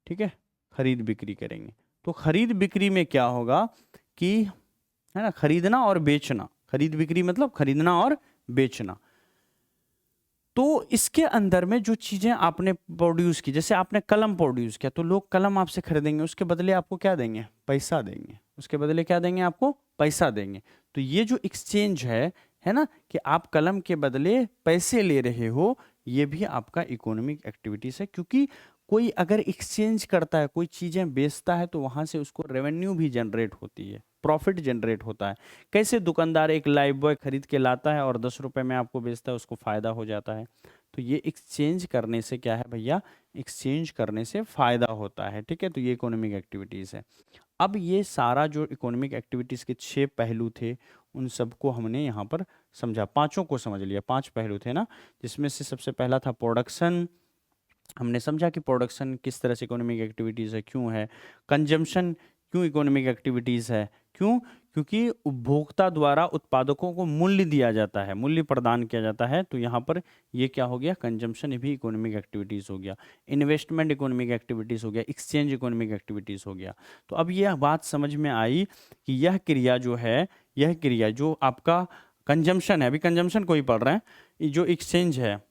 ठीक है, खरीद बिक्री करेंगे। तो खरीद बिक्री में क्या होगा कि, है ना, खरीदना और बेचना, खरीद बिक्री मतलब खरीदना और बेचना। तो इसके अंदर में जो चीजें आपने प्रोड्यूस की, जैसे आपने कलम प्रोड्यूस किया, तो लोग कलम आपसे खरीदेंगे, उसके बदले आपको क्या देंगे? पैसा देंगे। उसके बदले क्या देंगे? आपको पैसा देंगे। तो ये जो एक्सचेंज है ना, कि आप कलम के बदले पैसे ले रहे हो, ये भी आपका इकोनॉमिक एक्टिविटीज है। क्योंकि कोई अगर एक्सचेंज करता है, कोई चीजें बेचता है, तो वहां से उसको रेवेन्यू भी जनरेट होती है, प्रॉफिट जनरेट होता है। कैसे दुकानदार एक लाइफ बॉय खरीद के लाता है और 10 रुपए में आपको बेचता है, उसको फायदा हो जाता है। तो ये एक्सचेंज करने से क्या है भैया, एक्सचेंज करने से फायदा होता है, ठीक है। तो ये इकोनॉमिक एक्टिविटीज है। अब ये सारा जो इकोनॉमिक एक्टिविटीज के 6 पहलू थे, उन सबको हमने यहाँ पर समझा, पांचों को समझ लिया। 5 पहलू थे ना, जिसमें से सबसे पहला था प्रोडक्शन। हमने समझा कि प्रोडक्शन किस तरह से इकोनॉमिक एक्टिविटीज़ है, क्यों है। कंजम्पशन क्यों इकोनॉमिक एक्टिविटीज़ है, क्यों, क्योंकि उपभोक्ता द्वारा उत्पादकों को मूल्य दिया जाता है, मूल्य प्रदान किया जाता है। तो यहाँ पर ये क्या हो गया, कंजम्पशन भी इकोनॉमिक एक्टिविटीज़ हो गया। इन्वेस्टमेंट इकोनॉमिक एक्टिविटीज़ हो गया, एक्सचेंज इकोनॉमिक एक्टिविटीज़ हो गया। तो अब यह बात समझ में आई कि यह क्रिया जो है, यह क्रिया जो आपका कंजम्पशन है, अभी कंजम्पशन को ही पढ़ रहे हैं, ये जो एक्सचेंज है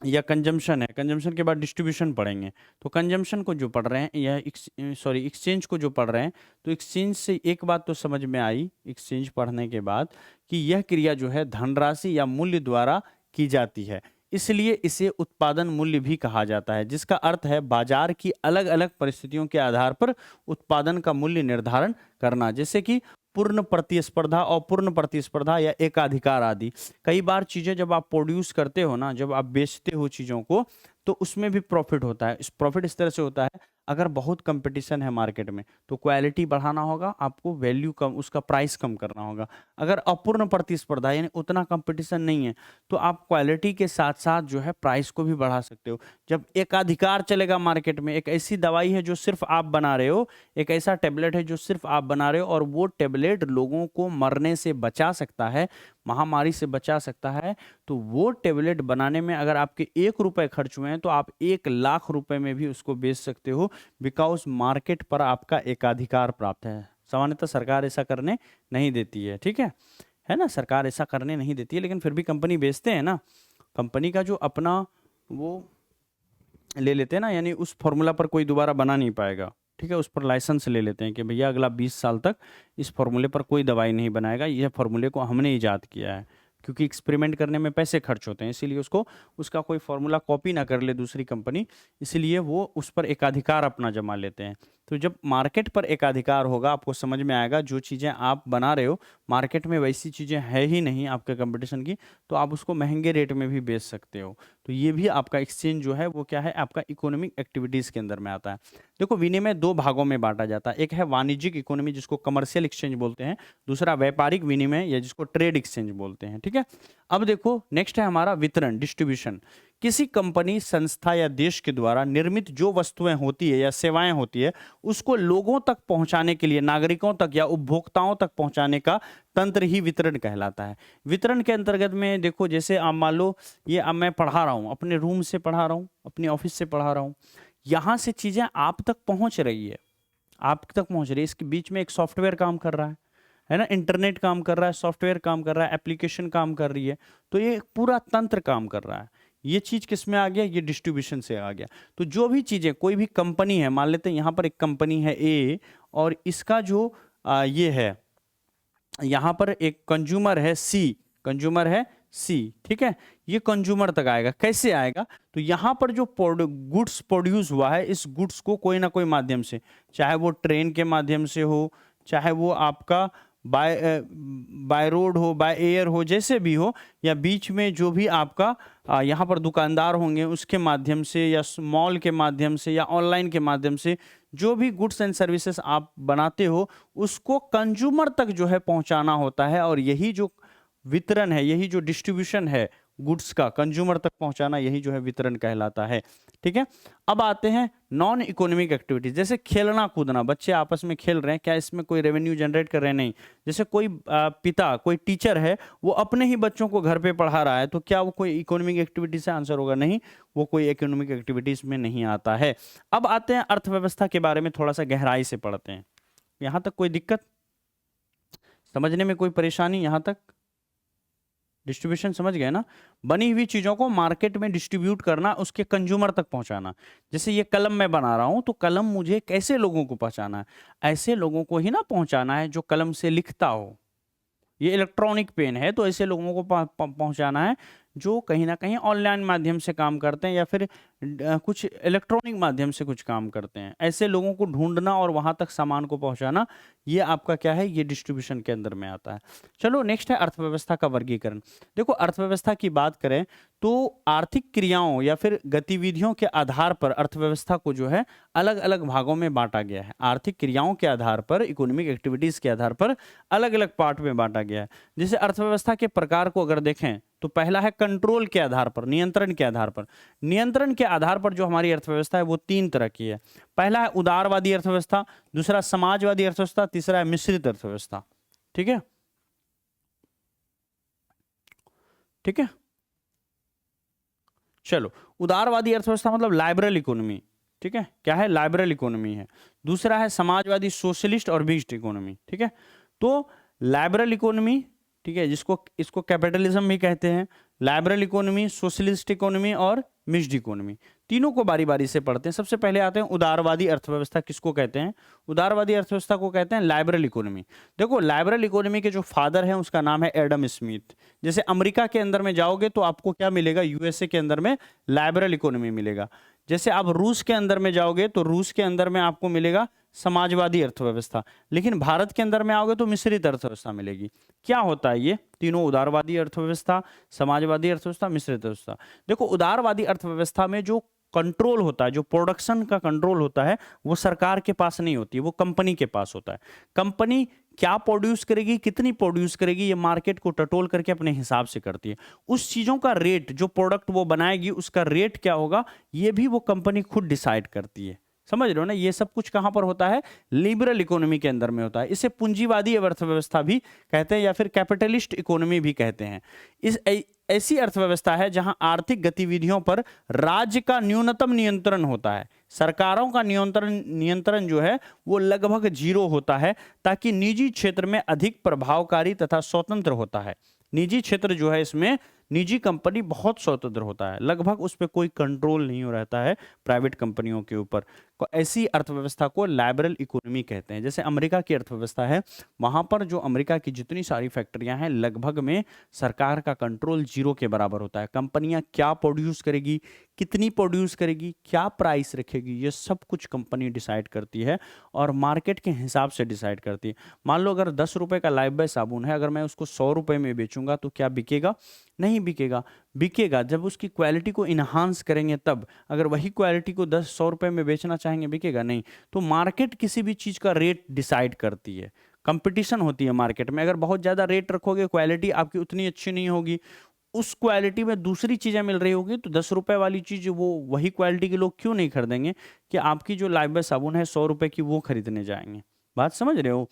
या कंजम्पशन है, कंजम्पशन के बाद डिस्ट्रीब्यूशन पढ़ेंगे। तो कंजम्पशन को जो पढ़ रहे हैं, या एक्सचेंज को जो पढ़ रहे हैं, तो एक्सचेंज से एक बात तो समझ में आई एक्सचेंज पढ़ने के बाद, कि यह क्रिया जो है धनराशि या मूल्य द्वारा की जाती है, इसलिए इसे उत्पादन मूल्य भी कहा जाता है, जिसका अर्थ है बाजार की अलग अलग परिस्थितियों के आधार पर उत्पादन का मूल्य निर्धारण करना। जैसे कि पूर्ण प्रतिस्पर्धा, अपूर्ण प्रतिस्पर्धा या एकाधिकार आदि। कई बार चीजें जब आप प्रोड्यूस करते हो ना, जब आप बेचते हो चीजों को, तो उसमें भी प्रॉफिट होता है। इस प्रॉफिट इस तरह से होता है, अगर बहुत कंपटीशन है मार्केट में, तो क्वालिटी बढ़ाना होगा आपको, वैल्यू कम, उसका प्राइस कम करना होगा। अगर अपूर्ण प्रतिस्पर्धा यानी उतना कंपटीशन नहीं है, तो आप क्वालिटी के साथ साथ जो है प्राइस को भी बढ़ा सकते हो। जब एकाधिकार चलेगा मार्केट में, एक ऐसी दवाई है जो सिर्फ आप बना रहे हो, एक ऐसा टेबलेट है जो सिर्फ आप बना रहे हो, और वो टेबलेट लोगों को मरने से बचा सकता है, महामारी से बचा सकता है, तो वो टेबलेट बनाने में अगर आपके 1 रुपए खर्च हुए हैं, तो आप 1 लाख रुपए में भी उसको बेच सकते हो, बिकॉज मार्केट पर आपका एकाधिकार प्राप्त है। सामान्यतः सरकार ऐसा करने नहीं देती है ना, सरकार ऐसा करने नहीं देती है, लेकिन फिर भी कंपनी बेचते हैं ना। कंपनी का जो अपना वो ले लेते हैं ना, यानी उस फॉर्मूला पर कोई दोबारा बना नहीं पाएगा, ठीक है। उस पर लाइसेंस ले लेते हैं कि भैया अगला 20 साल तक इस फॉर्मूले पर कोई दवाई नहीं बनाएगा, यह फॉर्मूले को हमने ईजाद किया है। क्योंकि एक्सपेरिमेंट करने में पैसे खर्च होते हैं, इसीलिए उसको, उसका कोई फॉर्मूला कॉपी ना कर ले दूसरी कंपनी, इसलिए वो उस पर एकाधिकार अपना जमा लेते हैं। तो जब मार्केट पर एकाधिकार होगा, आपको समझ में आएगा जो चीज़ें आप बना रहे हो मार्केट में वैसी चीज़ें है ही नहीं आपके कंपटीशन की, तो आप उसको महंगे रेट में भी बेच सकते हो। तो ये भी आपका एक्सचेंज जो है वो क्या है, आपका इकोनॉमिक एक्टिविटीज़ के अंदर में आता है। देखो, विनिमय 2 भागों में बांटा जाता है। एक है वाणिज्यिक इकोनॉमी, जिसको कमर्शियल एक्सचेंज बोलते हैं। दूसरा व्यापारिक विनिमय, या जिसको ट्रेड एक्सचेंज बोलते हैं, ठीक है। अब देखो, नेक्स्ट है हमारा वितरण, डिस्ट्रीब्यूशन। किसी कंपनी, संस्था या देश के द्वारा निर्मित जो वस्तुएं होती है या सेवाएं होती है, उसको लोगों तक पहुंचाने के लिए, नागरिकों तक या उपभोक्ताओं तक पहुंचाने का तंत्र ही वितरण कहलाता है। वितरण के अंतर्गत में देखो, जैसे आप मान लो, ये अब मैं पढ़ा रहा हूँ, अपने रूम से पढ़ा रहा हूँ, अपने ऑफिस से पढ़ा रहा हूँ, यहाँ से चीजें आप तक पहुंच रही है, आप तक पहुंच रही है। इसके बीच में एक सॉफ्टवेयर काम कर रहा है ना, इंटरनेट काम कर रहा है, सॉफ्टवेयर काम कर रहा है, एप्लीकेशन काम कर रही है, तो ये पूरा तंत्र काम कर रहा है। ये चीज किस में आ गया, ये डिस्ट्रीब्यूशन से आ गया। तो जो भी चीजें, कोई भी कंपनी है, मान लेते हैं यहाँ पर एक कंपनी है ए, और इसका जो ये है, यहाँ पर एक कंज्यूमर है सी, कंज्यूमर है सी, ठीक है। ये कंज्यूमर तक आएगा, कैसे आएगा, तो यहाँ पर जो गुड्स प्रोड्यूस हुआ है, इस गुड्स को कोई ना कोई माध्यम से, चाहे वो ट्रेन के माध्यम से हो, चाहे वो आपका बाय रोड हो, बाय एयर हो, जैसे भी हो, या बीच में जो भी आपका यहाँ पर दुकानदार होंगे उसके माध्यम से, या मॉल के माध्यम से, या ऑनलाइन के माध्यम से, जो भी गुड्स एंड सर्विसेज आप बनाते हो, उसको कंज्यूमर तक जो है पहुंचाना होता है। और यही जो वितरण है, यही जो डिस्ट्रीब्यूशन है गुड्स का कंज्यूमर तक पहुंचाना, यही जो है वितरण कहलाता है, ठीक है। अब आते हैं नॉन इकोनॉमिक एक्टिविटीज, जैसे खेलना कूदना, बच्चे आपस में खेल रहे हैं, क्या इसमें कोई रेवेन्यू जनरेट कर रहे हैं, नहीं। जैसे कोई पिता, कोई टीचर है, वो अपने ही बच्चों को घर पे पढ़ा रहा है, तो क्या वो कोई इकोनॉमिक एक्टिविटी से आंसर होगा, नहीं, वो कोई इकोनॉमिक एक्टिविटीज में नहीं आता है। अब आते हैं अर्थव्यवस्था के बारे में, थोड़ा सा गहराई से पढ़ते हैं। यहां तक कोई दिक्कत, समझने में कोई परेशानी, यहां तक डिस्ट्रीब्यूशन समझ गए ना। बनी हुई चीजों को मार्केट में डिस्ट्रीब्यूट करना, उसके कंज्यूमर तक पहुंचाना। जैसे ये कलम मैं बना रहा हूं, तो कलम मुझे कैसे लोगों को पहुंचाना है, ऐसे लोगों को ही ना पहुंचाना है जो कलम से लिखता हो। ये इलेक्ट्रॉनिक पेन है, तो ऐसे लोगों को पहुंचाना है जो कहीं ना कहीं ऑनलाइन माध्यम से काम करते हैं या फिर कुछ इलेक्ट्रॉनिक माध्यम से कुछ काम करते हैं। ऐसे लोगों को ढूंढना और वहां तक सामान को पहुंचाना, ये आपका क्या है, ये डिस्ट्रीब्यूशन के अंदर में आता है। चलो नेक्स्ट है अर्थव्यवस्था का वर्गीकरण। देखो अर्थव्यवस्था की बात करें तो आर्थिक क्रियाओं या फिर गतिविधियों के आधार पर अर्थव्यवस्था को जो है अलग अलग भागों में बांटा गया है। आर्थिक क्रियाओं के आधार पर, इकोनॉमिक एक्टिविटीज के आधार पर अलग अलग पार्ट में बांटा गया है। जैसे अर्थव्यवस्था के प्रकार को अगर देखें तो पहला है कंट्रोल के आधार पर, नियंत्रण के आधार पर। नियंत्रण के आधार पर जो हमारी अर्थव्यवस्था है वो 3 तरह की है। पहला है उदारवादी अर्थव्यवस्था, दूसरा समाजवादी अर्थव्यवस्था, तीसरा है मिश्रित अर्थव्यवस्था। ठीक है, ठीक है। चलो, उदारवादी अर्थव्यवस्था मतलब लाइबरल इकोनॉमी। ठीक है, क्या है, लाइबरल इकोनॉमी है। दूसरा है समाजवादी, सोशलिस्ट और मिक्स्ड इकोनॉमी। ठीक है, तो लाइबरल इकोनॉमी, ठीक है, जिसको इसको कैपिटलिज्म भी कहते हैं, लाइबरल इकोनॉमी, सोशलिस्ट इकोनॉमी और मिक्स्ड इकोनॉमी, तीनों को बारी बारी से पढ़ते हैं। सबसे पहले आते हैं उदारवादी अर्थव्यवस्था। किसको कहते हैं? उदारवादी अर्थव्यवस्था को कहते हैं लाइबरल इकोनॉमी। देखो लाइबरल इकोनॉमी के जो फादर हैं उसका नाम है एडम स्मिथ। जैसे अमेरिका के अंदर में जाओगे तो आपको क्या मिलेगा, यूएसए के अंदर में लाइबरल इकोनॉमी मिलेगा। जैसे आप रूस के अंदर में जाओगे तो रूस के अंदर में आपको मिलेगा समाजवादी अर्थव्यवस्था, लेकिन भारत के अंदर में आओगे तो मिश्रित अर्थव्यवस्था मिलेगी। क्या होता है ये तीनों, उदारवादी अर्थव्यवस्था, समाजवादी अर्थव्यवस्था, मिश्रित अर्थव्यवस्था? देखो उदारवादी अर्थव्यवस्था में जो कंट्रोल होता है, जो प्रोडक्शन का कंट्रोल होता है, वो सरकार के पास नहीं होती है, वो कंपनी के पास होता है। कंपनी क्या प्रोड्यूस करेगी, कितनी प्रोड्यूस करेगी, ये मार्केट को टटोल करके अपने हिसाब से करती है। उस चीजों का रेट, जो प्रोडक्ट वो बनाएगी उसका रेट क्या होगा, ये भी वो कंपनी खुद डिसाइड करती है। समझ रहे हो ना? ये सब कुछ कहां पर होता है, लिबरल इकोनॉमी के अंदर में होता है। इसे पूंजीवादी अर्थव्यवस्था भी कहते हैं या फिर कैपिटलिस्ट इकोनॉमी भी कहते हैं। इस ऐसी अर्थव्यवस्था है जहां आर्थिक गतिविधियों पर राज्य का न्यूनतम नियंत्रण होता है। सरकारों का नियंत्रण जो है वो लगभग 0 होता है, ताकि निजी क्षेत्र में अधिक प्रभावकारी तथा स्वतंत्र होता है। निजी क्षेत्र जो है, इसमें निजी कंपनी बहुत स्वतंत्र होता है, लगभग उस पर कोई कंट्रोल नहीं हो रहता है प्राइवेट कंपनियों के ऊपर। ऐसी अर्थव्यवस्था को लाइबरल इकोनॉमी कहते हैं। जैसे अमेरिका की अर्थव्यवस्था है, वहां पर जो अमेरिका की जितनी सारी फैक्ट्रियां हैं, लगभग में सरकार का कंट्रोल 0 के बराबर होता है। कंपनियां क्या प्रोड्यूस करेगी, कितनी प्रोड्यूस करेगी, क्या प्राइस रखेगी, ये सब कुछ कंपनी डिसाइड करती है और मार्केट के हिसाब से डिसाइड करती है। मान लो अगर 10 रुपए का लाइफबॉय साबुन है, अगर मैं उसको 100 रुपए में बेचूंगा तो क्या बिकेगा? नहीं बिकेगा। बिकेगा जब उसकी क्वालिटी को इन्हांस करेंगे तब। अगर वही क्वालिटी को 100 रुपए में बेचना चाहेंगे, बिकेगा नहीं। तो मार्केट किसी भी चीज का रेट डिसाइड करती है, कंपटीशन होती है मार्केट में। अगर बहुत ज्यादा रेट रखोगे, क्वालिटी आपकी उतनी अच्छी नहीं होगी, उस क्वालिटी में दूसरी चीजें मिल रही होगी, तो 10 रुपए वाली चीज वो वही क्वालिटी के लोग क्यों नहीं खरीदेंगे कि आपकी जो लाइफबॉय साबुन है 100 रुपए की, वो खरीदने जाएंगे। बात समझ रहे हो?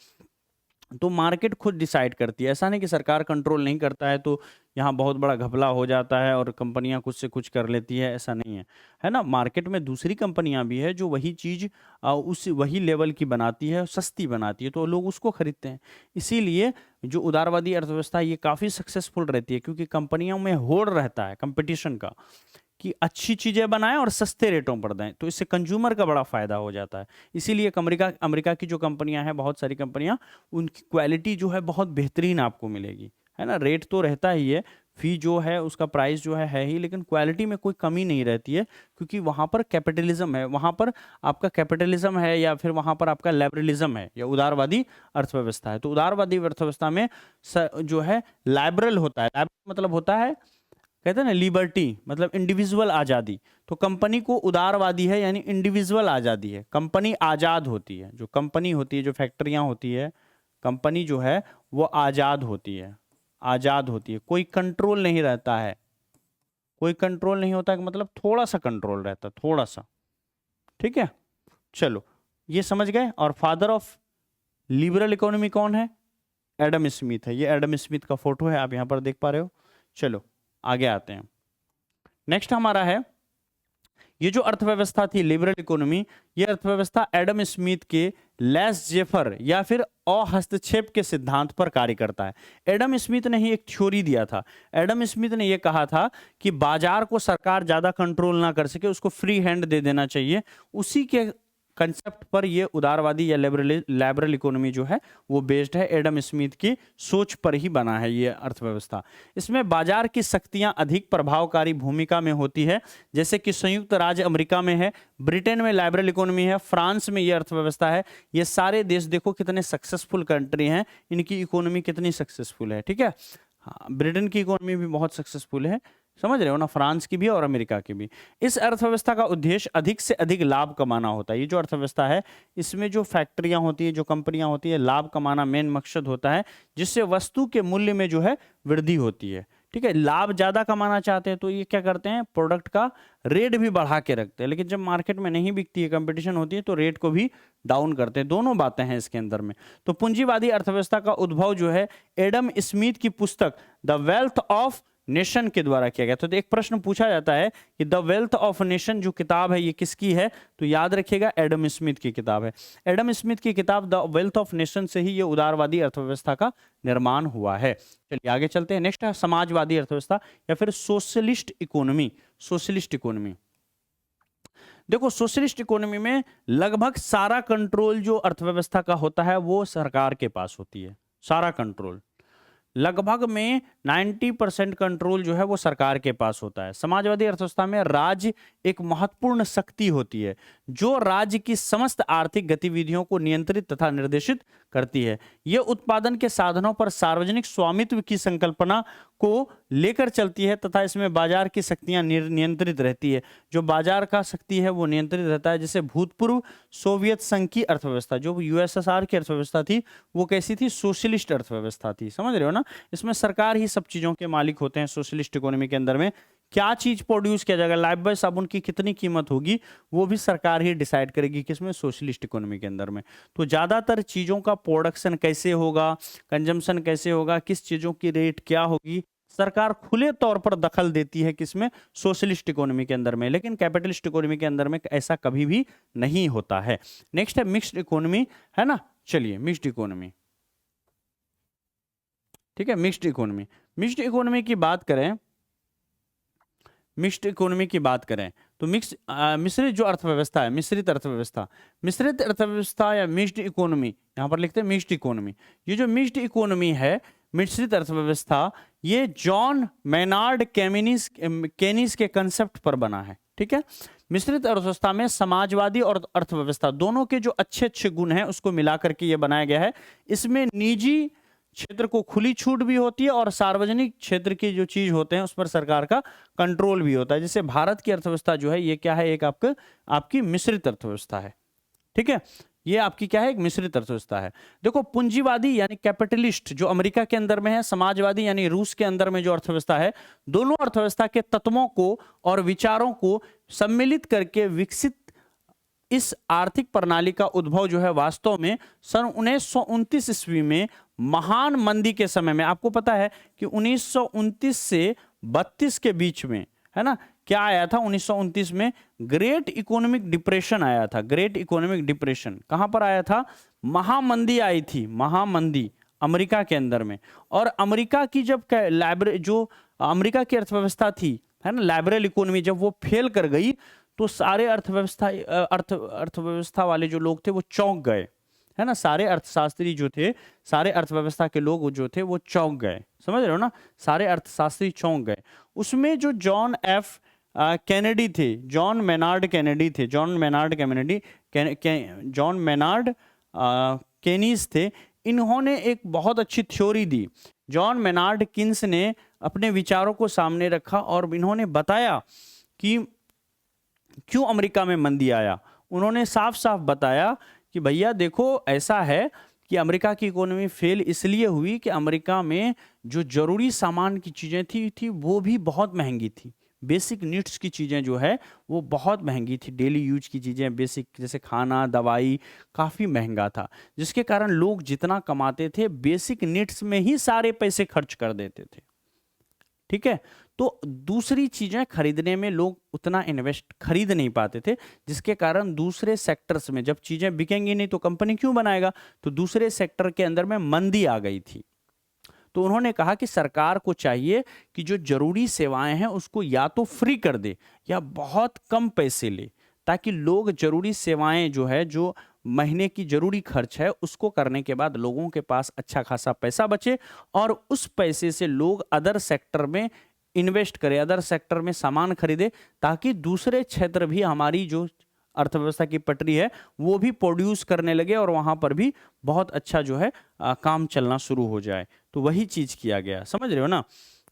तो मार्केट खुद डिसाइड करती है। ऐसा नहीं कि सरकार कंट्रोल नहीं करता है तो यहाँ बहुत बड़ा घपला हो जाता है और कंपनियां कुछ से कुछ कर लेती है, ऐसा नहीं है, है ना। मार्केट में दूसरी कंपनियां भी है जो वही चीज उस वही लेवल की बनाती है, सस्ती बनाती है, तो लोग उसको खरीदते हैं। इसीलिए जो उदारवादी अर्थव्यवस्था ये काफी सक्सेसफुल रहती है, क्योंकि कंपनियों में होड़ रहता है कंपटीशन का कि अच्छी चीजें बनाएं और सस्ते रेटों पर दें, तो इससे कंज्यूमर का बड़ा फायदा हो जाता है। इसीलिए अमेरिका की जो कंपनियां हैं, बहुत सारी कंपनियां, उनकी क्वालिटी जो है बहुत बेहतरीन आपको मिलेगी, है ना। रेट तो रहता ही है, फी जो है उसका प्राइस जो है ही, लेकिन क्वालिटी में कोई कमी नहीं रहती है, क्योंकि वहां पर कैपिटलिज्म है, वहां पर आपका कैपिटलिज्म है या फिर वहां पर आपका लिबरलिज्म है या उदारवादी अर्थव्यवस्था है। तो उदारवादी अर्थव्यवस्था में जो है लाइबरल होता है। लाइबरल मतलब होता है, कहते हैं ना लिबर्टी, मतलब इंडिविजुअल आज़ादी। तो कंपनी को उदारवादी है यानी इंडिविजुअल आज़ादी है, कंपनी आज़ाद होती है। जो कंपनी होती है, जो फैक्ट्रियां होती है, कंपनी जो है वो आज़ाद होती है, आज़ाद होती है, कोई कंट्रोल नहीं रहता है। कोई कंट्रोल नहीं होता है मतलब थोड़ा सा कंट्रोल रहता है, थोड़ा सा। ठीक है, चलो ये समझ गए। और फादर ऑफ लिबरल इकोनॉमी कौन है? एडम स्मिथ है। ये एडम स्मिथ का फोटो है, आप यहां पर देख पा रहे हो। चलो आगे आते हैं। नेक्स्ट हमारा है, ये जो अर्थव्यवस्था थी लिबरल इकोनॉमी, ये अर्थव्यवस्था एडम स्मिथ के लेस जेफर या फिर अहस्तक्षेप के सिद्धांत पर कार्य करता है। एडम स्मिथ ने ही एक थ्योरी दिया था। एडम स्मिथ ने यह कहा था कि बाजार को सरकार ज्यादा कंट्रोल ना कर सके, उसको फ्री हैंड दे देना चाहिए। उसी के कंसेप्ट पर ये उदारवादी या लिबरल इकोनॉमी जो है वो बेस्ड है। एडम स्मिथ की सोच पर ही बना है ये अर्थव्यवस्था। इसमें बाजार की शक्तियां अधिक प्रभावकारी भूमिका में होती है, जैसे कि संयुक्त राज्य अमेरिका में है, ब्रिटेन में लिबरल इकोनॉमी है, फ्रांस में ये अर्थव्यवस्था है। ये सारे देश देखो कितने सक्सेसफुल कंट्री हैं, इनकी इकोनॉमी कितनी सक्सेसफुल है। ठीक है, हाँ, ब्रिटेन की इकोनॉमी भी बहुत सक्सेसफुल है, समझ रहे हो ना, फ्रांस की भी और अमेरिका की भी। इस अर्थव्यवस्था का उद्देश्य अधिक से अधिक लाभ कमाना होता है। ये जो अर्थव्यवस्था है इसमें जो फैक्ट्रियां होती है, जो कंपनियां होती है, लाभ कमाना मेन मकसद होता है, जिससे वस्तु के मूल्य में जो है वृद्धि होती है। ठीक है, लाभ ज्यादा कमाना चाहते हैं तो ये क्या करते हैं, प्रोडक्ट का रेट भी बढ़ा के रखते हैं, लेकिन जब मार्केट में नहीं बिकती है, कंपटीशन होती है, तो रेट को भी डाउन करते हैं। दोनों बातें हैं इसके अंदर में। तो पूंजीवादी अर्थव्यवस्था का उद्भव जो है एडम स्मिथ की पुस्तक द वेल्थ ऑफ नेशन के द्वारा किया गया। तो एक प्रश्न पूछा जाता है कि द वेल्थ ऑफ नेशन जो किताब है ये किसकी है, तो याद रखिएगा एडम स्मिथ की किताब है। एडम स्मिथ की किताब द वेल्थ ऑफ नेशन से ही ये उदारवादी अर्थव्यवस्था का निर्माण हुआ है। चलिए आगे चलते हैं। नेक्स्ट है समाजवादी अर्थव्यवस्था या फिर सोशलिस्ट इकोनॉमी। सोशलिस्ट इकोनॉमी, देखो सोशलिस्ट इकोनॉमी में लगभग सारा कंट्रोल जो अर्थव्यवस्था का होता है वो सरकार के पास होती है। सारा कंट्रोल लगभग में 90% कंट्रोल जो है वो सरकार के पास होता है। समाजवादी अर्थव्यवस्था में राज्य एक महत्वपूर्ण शक्ति होती है जो राज्य की समस्त आर्थिक गतिविधियों को नियंत्रित तथा निर्देशित करती है। यह उत्पादन के साधनों पर सार्वजनिक स्वामित्व की संकल्पना को लेकर चलती है तथा इसमें बाजार की शक्तियां नियंत्रित रहती है। जो बाजार का शक्ति है वो नियंत्रित रहता है। जैसे भूतपूर्व सोवियत संघ की अर्थव्यवस्था, जो यूएसएसआर की अर्थव्यवस्था थी, वो कैसी थी, सोशलिस्ट अर्थव्यवस्था थी। समझ रहे हो ना, इसमें सरकार ही सब चीजों के मालिक होते हैं। सोशलिस्ट इकोनॉमी के अंदर में क्या चीज प्रोड्यूस किया जाएगा, लाइफबॉय साबुन की कितनी कीमत होगी, वो भी सरकार ही डिसाइड करेगी। किसमें, सोशलिस्ट इकोनॉमी के अंदर में। तो ज्यादातर चीजों का प्रोडक्शन कैसे होगा, कंजम्पशन कैसे होगा, किस चीजों की रेट क्या होगी, सरकार खुले तौर पर दखल देती है। किसमें, सोशलिस्ट इकोनॉमी के अंदर में। लेकिन कैपिटलिस्ट इकोनॉमी के अंदर में ऐसा कभी भी नहीं होता है। नेक्स्ट है मिक्स्ड इकोनॉमी, है ना। चलिए मिक्स्ड इकोनॉमी, ठीक है, मिक्स्ड इकोनॉमी। मिक्स्ड इकोनॉमी की बात करें, मिक्स्ड इकोनॉमी की बात करें तो मिश्रित जो अर्थव्यवस्था है, मिश्रित अर्थव्यवस्था, मिश्रित अर्थव्यवस्था या मिक्स्ड इकोनॉमी, यहां पर लिखते हैं मिक्स्ड इकोनॉमी। ये जो मिक्स्ड इकोनॉमी है, मिश्रित अर्थव्यवस्था, ये जॉन मेनार्ड केनीज के कंसेप्ट पर बना है। ठीक है, मिश्रित अर्थव्यवस्था में समाजवादी और अर्थव्यवस्था दोनों के जो अच्छे अच्छे गुण हैं उसको मिलाकर के ये बनाया गया है। इसमें निजी क्षेत्र को खुली छूट भी होती है और सार्वजनिक क्षेत्र की जो चीज होते हैं उस पर सरकार का कंट्रोल भी होता है। जैसे भारत की अर्थव्यवस्था जो है ये क्या है, एक आपकी मिश्रित अर्थव्यवस्था है। ठीक है, ये आपकी क्या है, एक मिश्रित अर्थव्यवस्था है। देखो पुंजीवादी यानी कैपिटलिस्ट जो अमेरिका के अंदर में है, समाजवादी यानी रूस के अंदर में जो अर्थव्यवस्था है, दोनों अर्थव्यवस्था के तत्वों को और विचारों को सम्मिलित करके विकसित इस आर्थिक प्रणाली का उद्भव जो है वास्तव में सन 1929 ईस्वी में महान मंदी के समय में, आपको पता है कि 1929 से 32 के बीच में, है ना, क्या आया था 1929 में, ग्रेट इकोनॉमिक डिप्रेशन आया था। ग्रेट इकोनॉमिक डिप्रेशन कहां पर आया था, महामंदी आई थी, महामंदी अमेरिका के अंदर में। और अमेरिका की जब जो अमेरिका की अर्थव्यवस्था थी, है ना, लिबरल इकोनॉमी, जब वो फेल कर गई तो सारे अर्थव्यवस्था वाले जो लोग थे वो चौंक गए, है ना। सारे अर्थशास्त्री जो थे, सारे अर्थव्यवस्था के लोग जो थे वो चौंक गए, समझ रहे हो ना, सारे अर्थशास्त्री चौंक गए। उसमें जो जॉन एफ कैनेडी थे, जॉन मेनार्ड कैनेडी थे, जॉन मेनार्ड केनीज थे, इन्होंने एक बहुत अच्छी थ्योरी दी। जॉन मेनार्ड किन्स ने अपने विचारों को सामने रखा और इन्होंने बताया कि क्यों अमेरिका में मंदी आया। उन्होंने साफ साफ बताया कि भैया देखो ऐसा है कि अमेरिका की इकोनॉमी फेल इसलिए हुई कि अमेरिका में जो जरूरी सामान की चीज़ें थी वो भी बहुत महंगी थी। बेसिक नीड्स की चीज़ें जो है वो बहुत महंगी थी। डेली यूज की चीज़ें बेसिक जैसे खाना, दवाई काफ़ी महंगा था, जिसके कारण लोग जितना कमाते थे बेसिक नीड्स में ही सारे पैसे खर्च कर देते थे। ठीक है, तो दूसरी चीजें खरीदने में लोग उतना इन्वेस्ट खरीद नहीं पाते थे, जिसके कारण दूसरे सेक्टर्स में जब चीजें बिकेंगी नहीं तो कंपनी क्यों बनाएगा, तो दूसरे सेक्टर के अंदर में मंदी आ गई थी। तो उन्होंने कहा कि सरकार को चाहिए कि जो जरूरी सेवाएं हैं उसको या तो फ्री कर दे या बहुत कम पैसे ले, ताकि लोग जरूरी सेवाएं जो है, जो महीने की जरूरी खर्च है, उसको करने के बाद लोगों के पास अच्छा खासा पैसा बचे और उस पैसे से लोग अदर सेक्टर में इन्वेस्ट करें, अदर सेक्टर में सामान खरीदे, ताकि दूसरे क्षेत्र भी हमारी जो अर्थव्यवस्था की पटरी है वो भी प्रोड्यूस करने लगे और वहां पर भी बहुत अच्छा जो है काम चलना शुरू हो जाए। तो वही चीज किया गया, समझ रहे हो ना।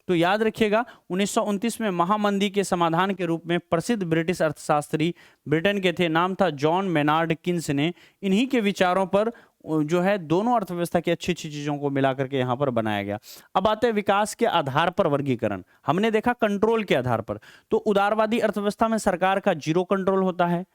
तो याद रखिएगा 1929 में महामंदी के समाधान के रूप में प्रसिद्ध ब्रिटिश अर्थशास्त्री ब्रिटेन के थे, नाम था जॉन मेनार्ड किन्स ने, इन्हीं के विचारों पर जो है दोनों अर्थव्यवस्था की अच्छी अच्छी चीजों को मिला करके यहां पर बनाया गया। अब आते हैं विकास के आधार पर वर्गीकरण। हमने देखा कंट्रोल के आधार पर, तो उदारवादी अर्थव्यवस्था में सरकार का जीरो कंट्रोल होता है।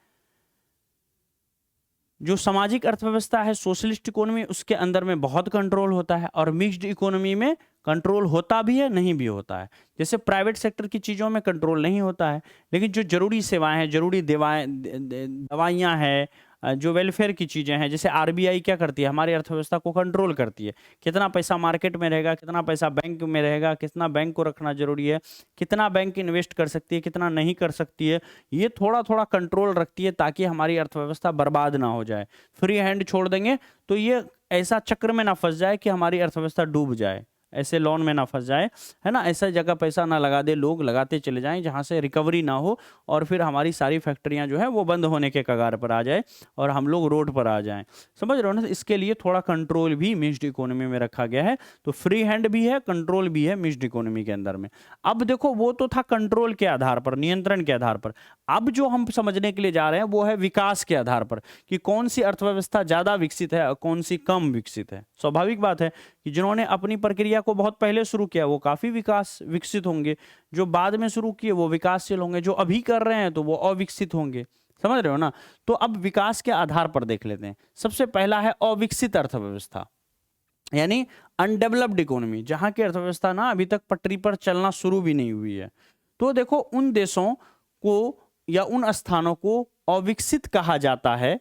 जो सामाजिक अर्थव्यवस्था है सोशलिस्ट इकोनॉमी, उसके अंदर में बहुत कंट्रोल होता है, और मिक्स्ड इकोनॉमी में कंट्रोल होता भी है नहीं भी होता है। जैसे प्राइवेट सेक्टर की चीज़ों में कंट्रोल नहीं होता है, लेकिन जो जरूरी सेवाएं हैं, जरूरी दवाइयाँ हैं, जो वेलफेयर की चीज़ें हैं, जैसे आरबीआई क्या करती है, हमारी अर्थव्यवस्था को कंट्रोल करती है। कितना पैसा मार्केट में रहेगा, कितना पैसा बैंक में रहेगा, कितना बैंक को रखना जरूरी है, कितना बैंक इन्वेस्ट कर सकती है, कितना नहीं कर सकती है, ये थोड़ा थोड़ा कंट्रोल रखती है, ताकि हमारी अर्थव्यवस्था बर्बाद ना हो जाए। फ्री हैंड छोड़ देंगे तो ये ऐसा चक्र में ना फंस जाए कि हमारी अर्थव्यवस्था डूब जाए, ऐसे लोन में ना फंस जाए, है ना। ऐसा जगह पैसा ना लगा दे, लोग लगाते चले जाएं जहां से रिकवरी ना हो, और फिर हमारी सारी फैक्ट्रियां जो है वो बंद होने के कगार पर आ जाए और हम लोग रोड पर आ जाएं, समझ रहे हो ना। इसके लिए थोड़ा कंट्रोल भी मिक्स्ड इकोनॉमी में रखा गया है। तो फ्री हैंड भी है, कंट्रोल भी है मिक्स्ड इकोनॉमी के अंदर में। अब देखो वो तो था कंट्रोल के आधार पर, नियंत्रण के आधार पर। अब जो हम समझने के लिए जा रहे हैं वो है विकास के आधार पर, कि कौन सी अर्थव्यवस्था ज्यादा विकसित है और कौन सी कम विकसित है। स्वाभाविक बात है कि जिन्होंने अपनी प्रक्रिया को बहुत पहले शुरू किया वो काफी विकसित होंगे, जो बाद में शुरू किए वो विकासशील होंगे, जो अभी कर रहे हैं तो वो अविकसित होंगे, समझ रहे हो ना। तो अब विकास के आधार पर देख लेते हैं। सबसे पहला है अविकसित अर्थव्यवस्था, यानी अनडेवलप्ड इकोनॉमी, जहां की अर्थव्यवस्था ना अभी तक पटरी पर चलना शुरू भी नहीं हुई है। तो देखो उन देशों को या उन स्थानों को अविकसित कहा जाता है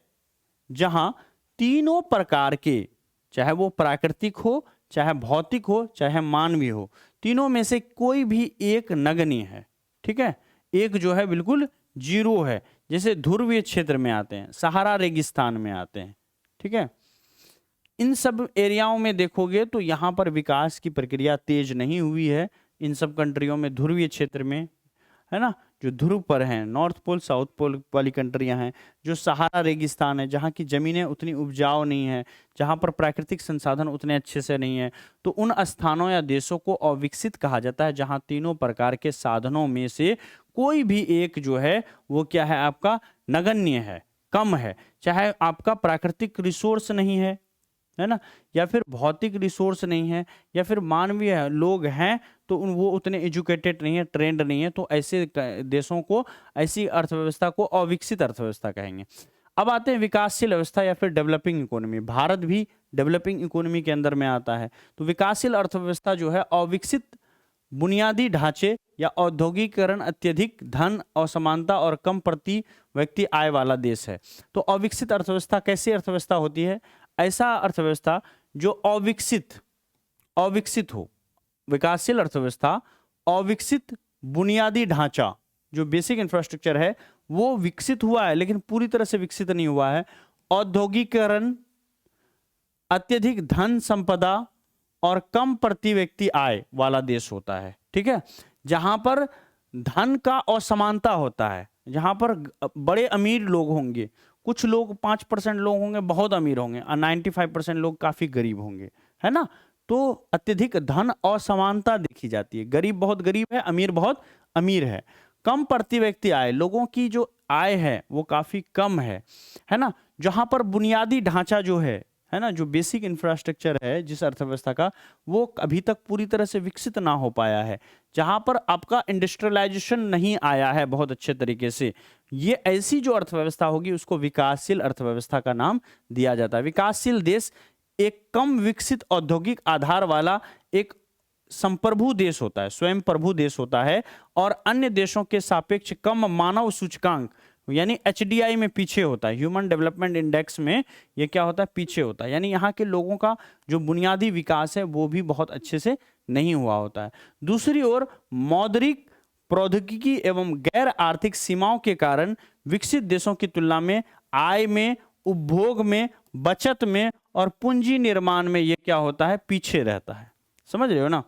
जहां तीनों प्रकार के, चाहे वो प्राकृतिक हो, चाहे भौतिक हो, चाहे मानवीय हो, तीनों में से कोई भी एक नगण्य है, ठीक है। एक जो है बिल्कुल जीरो है, जैसे ध्रुवीय क्षेत्र में आते हैं, सहारा रेगिस्तान में आते हैं, ठीक है। इन सब एरियाओं में देखोगे तो यहां पर विकास की प्रक्रिया तेज नहीं हुई है। इन सब कंट्रियों में, ध्रुवीय क्षेत्र में, है ना, जो ध्रुव पर हैं, नॉर्थ पोल साउथ पोल वाली कंट्रियां हैं, जो सहारा रेगिस्तान है, जहाँ की जमीनें उतनी उपजाऊ नहीं है, जहाँ पर प्राकृतिक संसाधन उतने अच्छे से नहीं है, तो उन स्थानों या देशों को अविकसित कहा जाता है, जहाँ तीनों प्रकार के साधनों में से कोई भी एक जो है वो क्या है, आपका नगण्य है, कम है। चाहे आपका प्राकृतिक रिसोर्स नहीं है ना, या फिर भौतिक रिसोर्स नहीं है, या फिर मानवीय लोग हैं तो वो उतने एजुकेटेड नहीं है, ट्रेंड नहीं है, तो ऐसे देशों को, ऐसी अर्थव्यवस्था को अविकसित अर्थव्यवस्था कहेंगे। अब आते हैं विकासशील अवस्था या फिर डेवलपिंग इकोनॉमी। भारत भी डेवलपिंग इकोनॉमी के अंदर में आता है। तो विकासशील अर्थव्यवस्था जो है अविकसित बुनियादी ढांचे या औद्योगिकरण, अत्यधिक धन, असमानता और कम प्रति व्यक्ति आय वाला देश है। तो अविकसित अर्थव्यवस्था कैसी अर्थव्यवस्था होती है? ऐसा अर्थव्यवस्था जो अविकसित हो। विकासशील अर्थव्यवस्था अविकसित बुनियादी ढांचा, जो बेसिक इंफ्रास्ट्रक्चर है वो विकसित हुआ है लेकिन पूरी तरह से विकसित नहीं हुआ है। औद्योगिकरण, अत्यधिक धन संपदा और कम प्रति व्यक्ति आय वाला देश होता है, ठीक है। जहां पर धन का असमानता होता है, जहां पर बड़े अमीर लोग होंगे, कुछ लोग 5% लोग होंगे बहुत अमीर होंगे और 95% लोग काफी गरीब होंगे, है ना। तो अत्यधिक धन असमानता देखी जाती है, गरीब बहुत गरीब है, अमीर बहुत अमीर है। कम प्रति व्यक्ति आय, लोगों की जो आय है वो काफी कम है ना। जहां पर बुनियादी ढांचा जो है ना, जो बेसिक इंफ्रास्ट्रक्चर है जिस अर्थव्यवस्था का, वो अभी तक पूरी तरह से विकसित ना हो पाया है, जहां पर आपका इंडस्ट्रियलाइजेशन नहीं आया है बहुत अच्छे तरीके से, ये ऐसी जो अर्थव्यवस्था होगी उसको विकासशील अर्थव्यवस्था का नाम दिया जाता है। विकासशील देश एक कम विकसित औद्योगिक आधार वाला एक संप्रभु देश होता है, स्वयं प्रभु देश होता है, और अन्य देशों के सापेक्ष कम मानव सूचकांक यानी HDI में पीछे होता है। ह्यूमन डेवलपमेंट इंडेक्स में ये क्या होता है, पीछे होता है। यानी यहाँ के लोगों का जो बुनियादी विकास है वो भी बहुत अच्छे से नहीं हुआ होता है। दूसरी ओर मौद्रिक, प्रौद्योगिकी एवं गैर आर्थिक सीमाओं के कारण विकसित देशों की तुलना में आय में, उपभोग में, बचत में और पूंजी निर्माण में ये क्या होता है, पीछे रहता है। समझ रहे हो ना।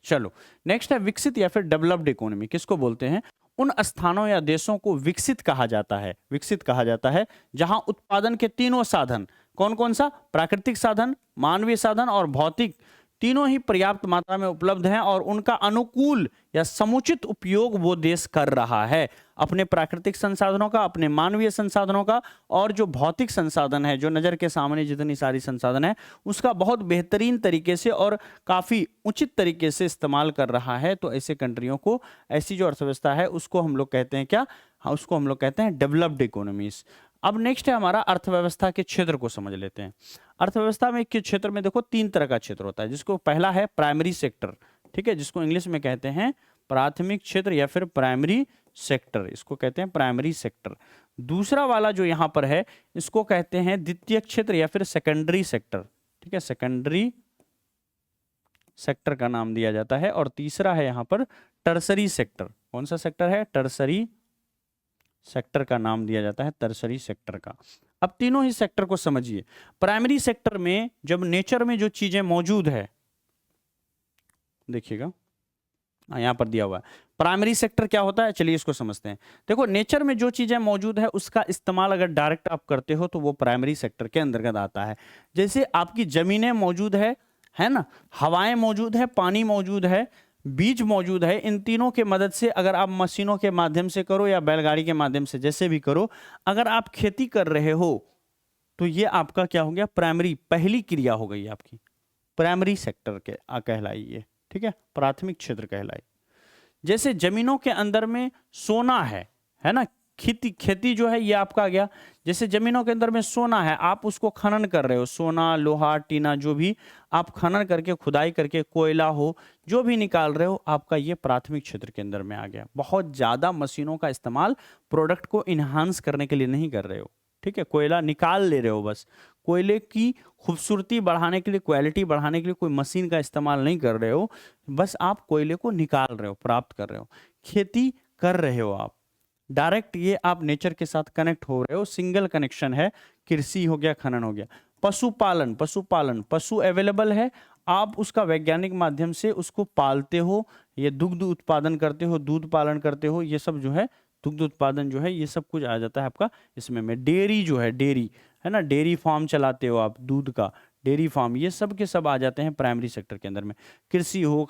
चलो नेक्स्ट है विकसित या फिर डेवलप्ड इकोनॉमी। किसको बोलते हैं? उन स्थानों या देशों को विकसित कहा जाता है, विकसित कहा जाता है जहां उत्पादन के तीनों साधन, कौन कौन सा, प्राकृतिक साधन, मानवीय साधन और भौतिक, तीनों ही पर्याप्त मात्रा में उपलब्ध हैं और उनका अनुकूल या समुचित उपयोग वो देश कर रहा है। अपने प्राकृतिक संसाधनों का, अपने मानवीय संसाधनों का और जो भौतिक संसाधन है, जो नज़र के सामने जितनी सारी संसाधन है, उसका बहुत बेहतरीन तरीके से और काफ़ी उचित तरीके से इस्तेमाल कर रहा है। तो ऐसे कंट्रियों को, ऐसी जो अर्थव्यवस्था है उसको हम लोग कहते हैं क्या? हाँ, उसको हम लोग कहते हैं डेवलप्ड इकोनॉमीज। अब नेक्स्ट है हमारा अर्थव्यवस्था के क्षेत्र को समझ लेते हैं। अर्थव्यवस्था में के क्षेत्र में देखो 3 तरह का क्षेत्र होता है, जिसको पहला है प्राइमरी सेक्टर, ठीक है, जिसको इंग्लिश में कहते हैं प्राथमिक क्षेत्र या फिर प्राइमरी सेक्टर, इसको कहते हैं प्राइमरी सेक्टर। दूसरा वाला जो यहाँ पर है इसको कहते हैं द्वितीय क्षेत्र या फिर सेकेंडरी सेक्टर, ठीक है, सेकेंडरी सेक्टर का नाम दिया जाता है। और तीसरा है यहाँ पर टर्सरी सेक्टर। कौन सा सेक्टर है? टर्सरी सेक्टर का नाम दिया जाता है, टर्सरी सेक्टर का। अब तीनों ही सेक्टर को समझिए। प्राइमरी सेक्टर में जब नेचर में जो चीजें मौजूद है, देखिएगा यहां पर दिया हुआ है प्राइमरी सेक्टर क्या होता है, चलिए इसको समझते हैं। देखो नेचर में जो चीजें मौजूद है उसका इस्तेमाल अगर डायरेक्ट आप करते हो तो वो प्राइमरी सेक्टर के अंतर्गत आता है। जैसे आपकी जमीनें मौजूद है ना, हवाएं मौजूद है, पानी मौजूद है, बीज मौजूद है। इन तीनों के मदद से अगर आप मशीनों के माध्यम से करो या बैलगाड़ी के माध्यम से, जैसे भी करो, अगर आप खेती कर रहे हो तो ये आपका क्या हो गया? प्राइमरी, पहली क्रिया हो गई आपकी, प्राइमरी सेक्टर के कहलाई ये, ठीक है, प्राथमिक क्षेत्र कहलाई। जैसे जमीनों के अंदर में सोना है ना, खेती जो है ये आपका आ गया। जैसे जमीनों के अंदर में सोना है, आप उसको खनन कर रहे हो, सोना, लोहा, टीना जो भी आप खनन करके, खुदाई करके, कोयला हो, जो भी निकाल रहे हो, आपका ये प्राथमिक क्षेत्र के अंदर में आ गया। बहुत ज्यादा मशीनों का इस्तेमाल प्रोडक्ट को इन्हांस करने के लिए नहीं कर रहे हो, ठीक है, कोयला निकाल ले रहे हो बस। कोयले की खूबसूरती बढ़ाने के लिए, क्वालिटी बढ़ाने के लिए कोई मशीन का इस्तेमाल नहीं कर रहे हो, बस आप कोयले को निकाल रहे हो, प्राप्त कर रहे हो। खेती कर रहे हो आप डायरेक्ट, ये आप नेचर के साथ कनेक्ट हो रहे हो, सिंगल कनेक्शन है। कृषि हो गया, खनन हो गया। पशुपालन, पशु अवेलेबल है, आप उसका वैज्ञानिक माध्यम से उसको पालते हो, ये दुग्ध उत्पादन करते हो, दूध पालन करते हो, ये सब जो है दुग्ध उत्पादन जो है ये सब कुछ आ जाता है आपका इसमें। में डेयरी जो है, डेयरी है ना, डेयरी फार्म चलाते हो आप, दूध का डेयरी फार्म, ये सब के सब आ जाते हैं प्राइमरी सेक्टर के अंदर में। कृषि हो,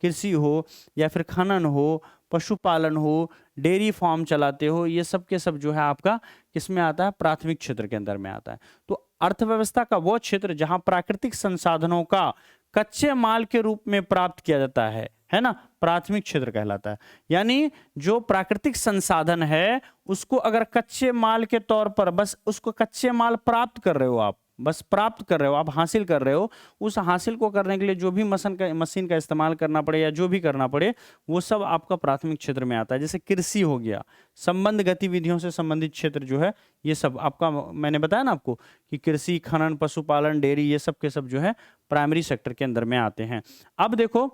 कृषि हो या फिर खनन हो, पशुपालन हो, डेयरी फार्म चलाते हो, ये सब के सब जो है आपका किसमें आता है? प्राथमिक क्षेत्र के अंदर में आता है। तो अर्थव्यवस्था का वो क्षेत्र जहां प्राकृतिक संसाधनों का कच्चे माल के रूप में प्राप्त किया जाता है ना, प्राथमिक क्षेत्र कहलाता है। यानी जो प्राकृतिक संसाधन है उसको अगर कच्चे माल के तौर पर, बस उसको कच्चे माल प्राप्त कर रहे हो आप, बस प्राप्त कर रहे हो आप, हासिल कर रहे हो, उस हासिल को करने के लिए जो भी मशीन का इस्तेमाल करना पड़े या जो भी करना पड़े, वो सब आपका प्राथमिक क्षेत्र में आता है। जैसे कृषि हो गया, संबंध गतिविधियों से संबंधित क्षेत्र जो है ये सब आपका, मैंने बताया ना आपको कि कृषि, खनन, पशुपालन, डेयरी, ये सब के सब जो है प्राइमरी सेक्टर के अंदर में आते हैं। अब देखो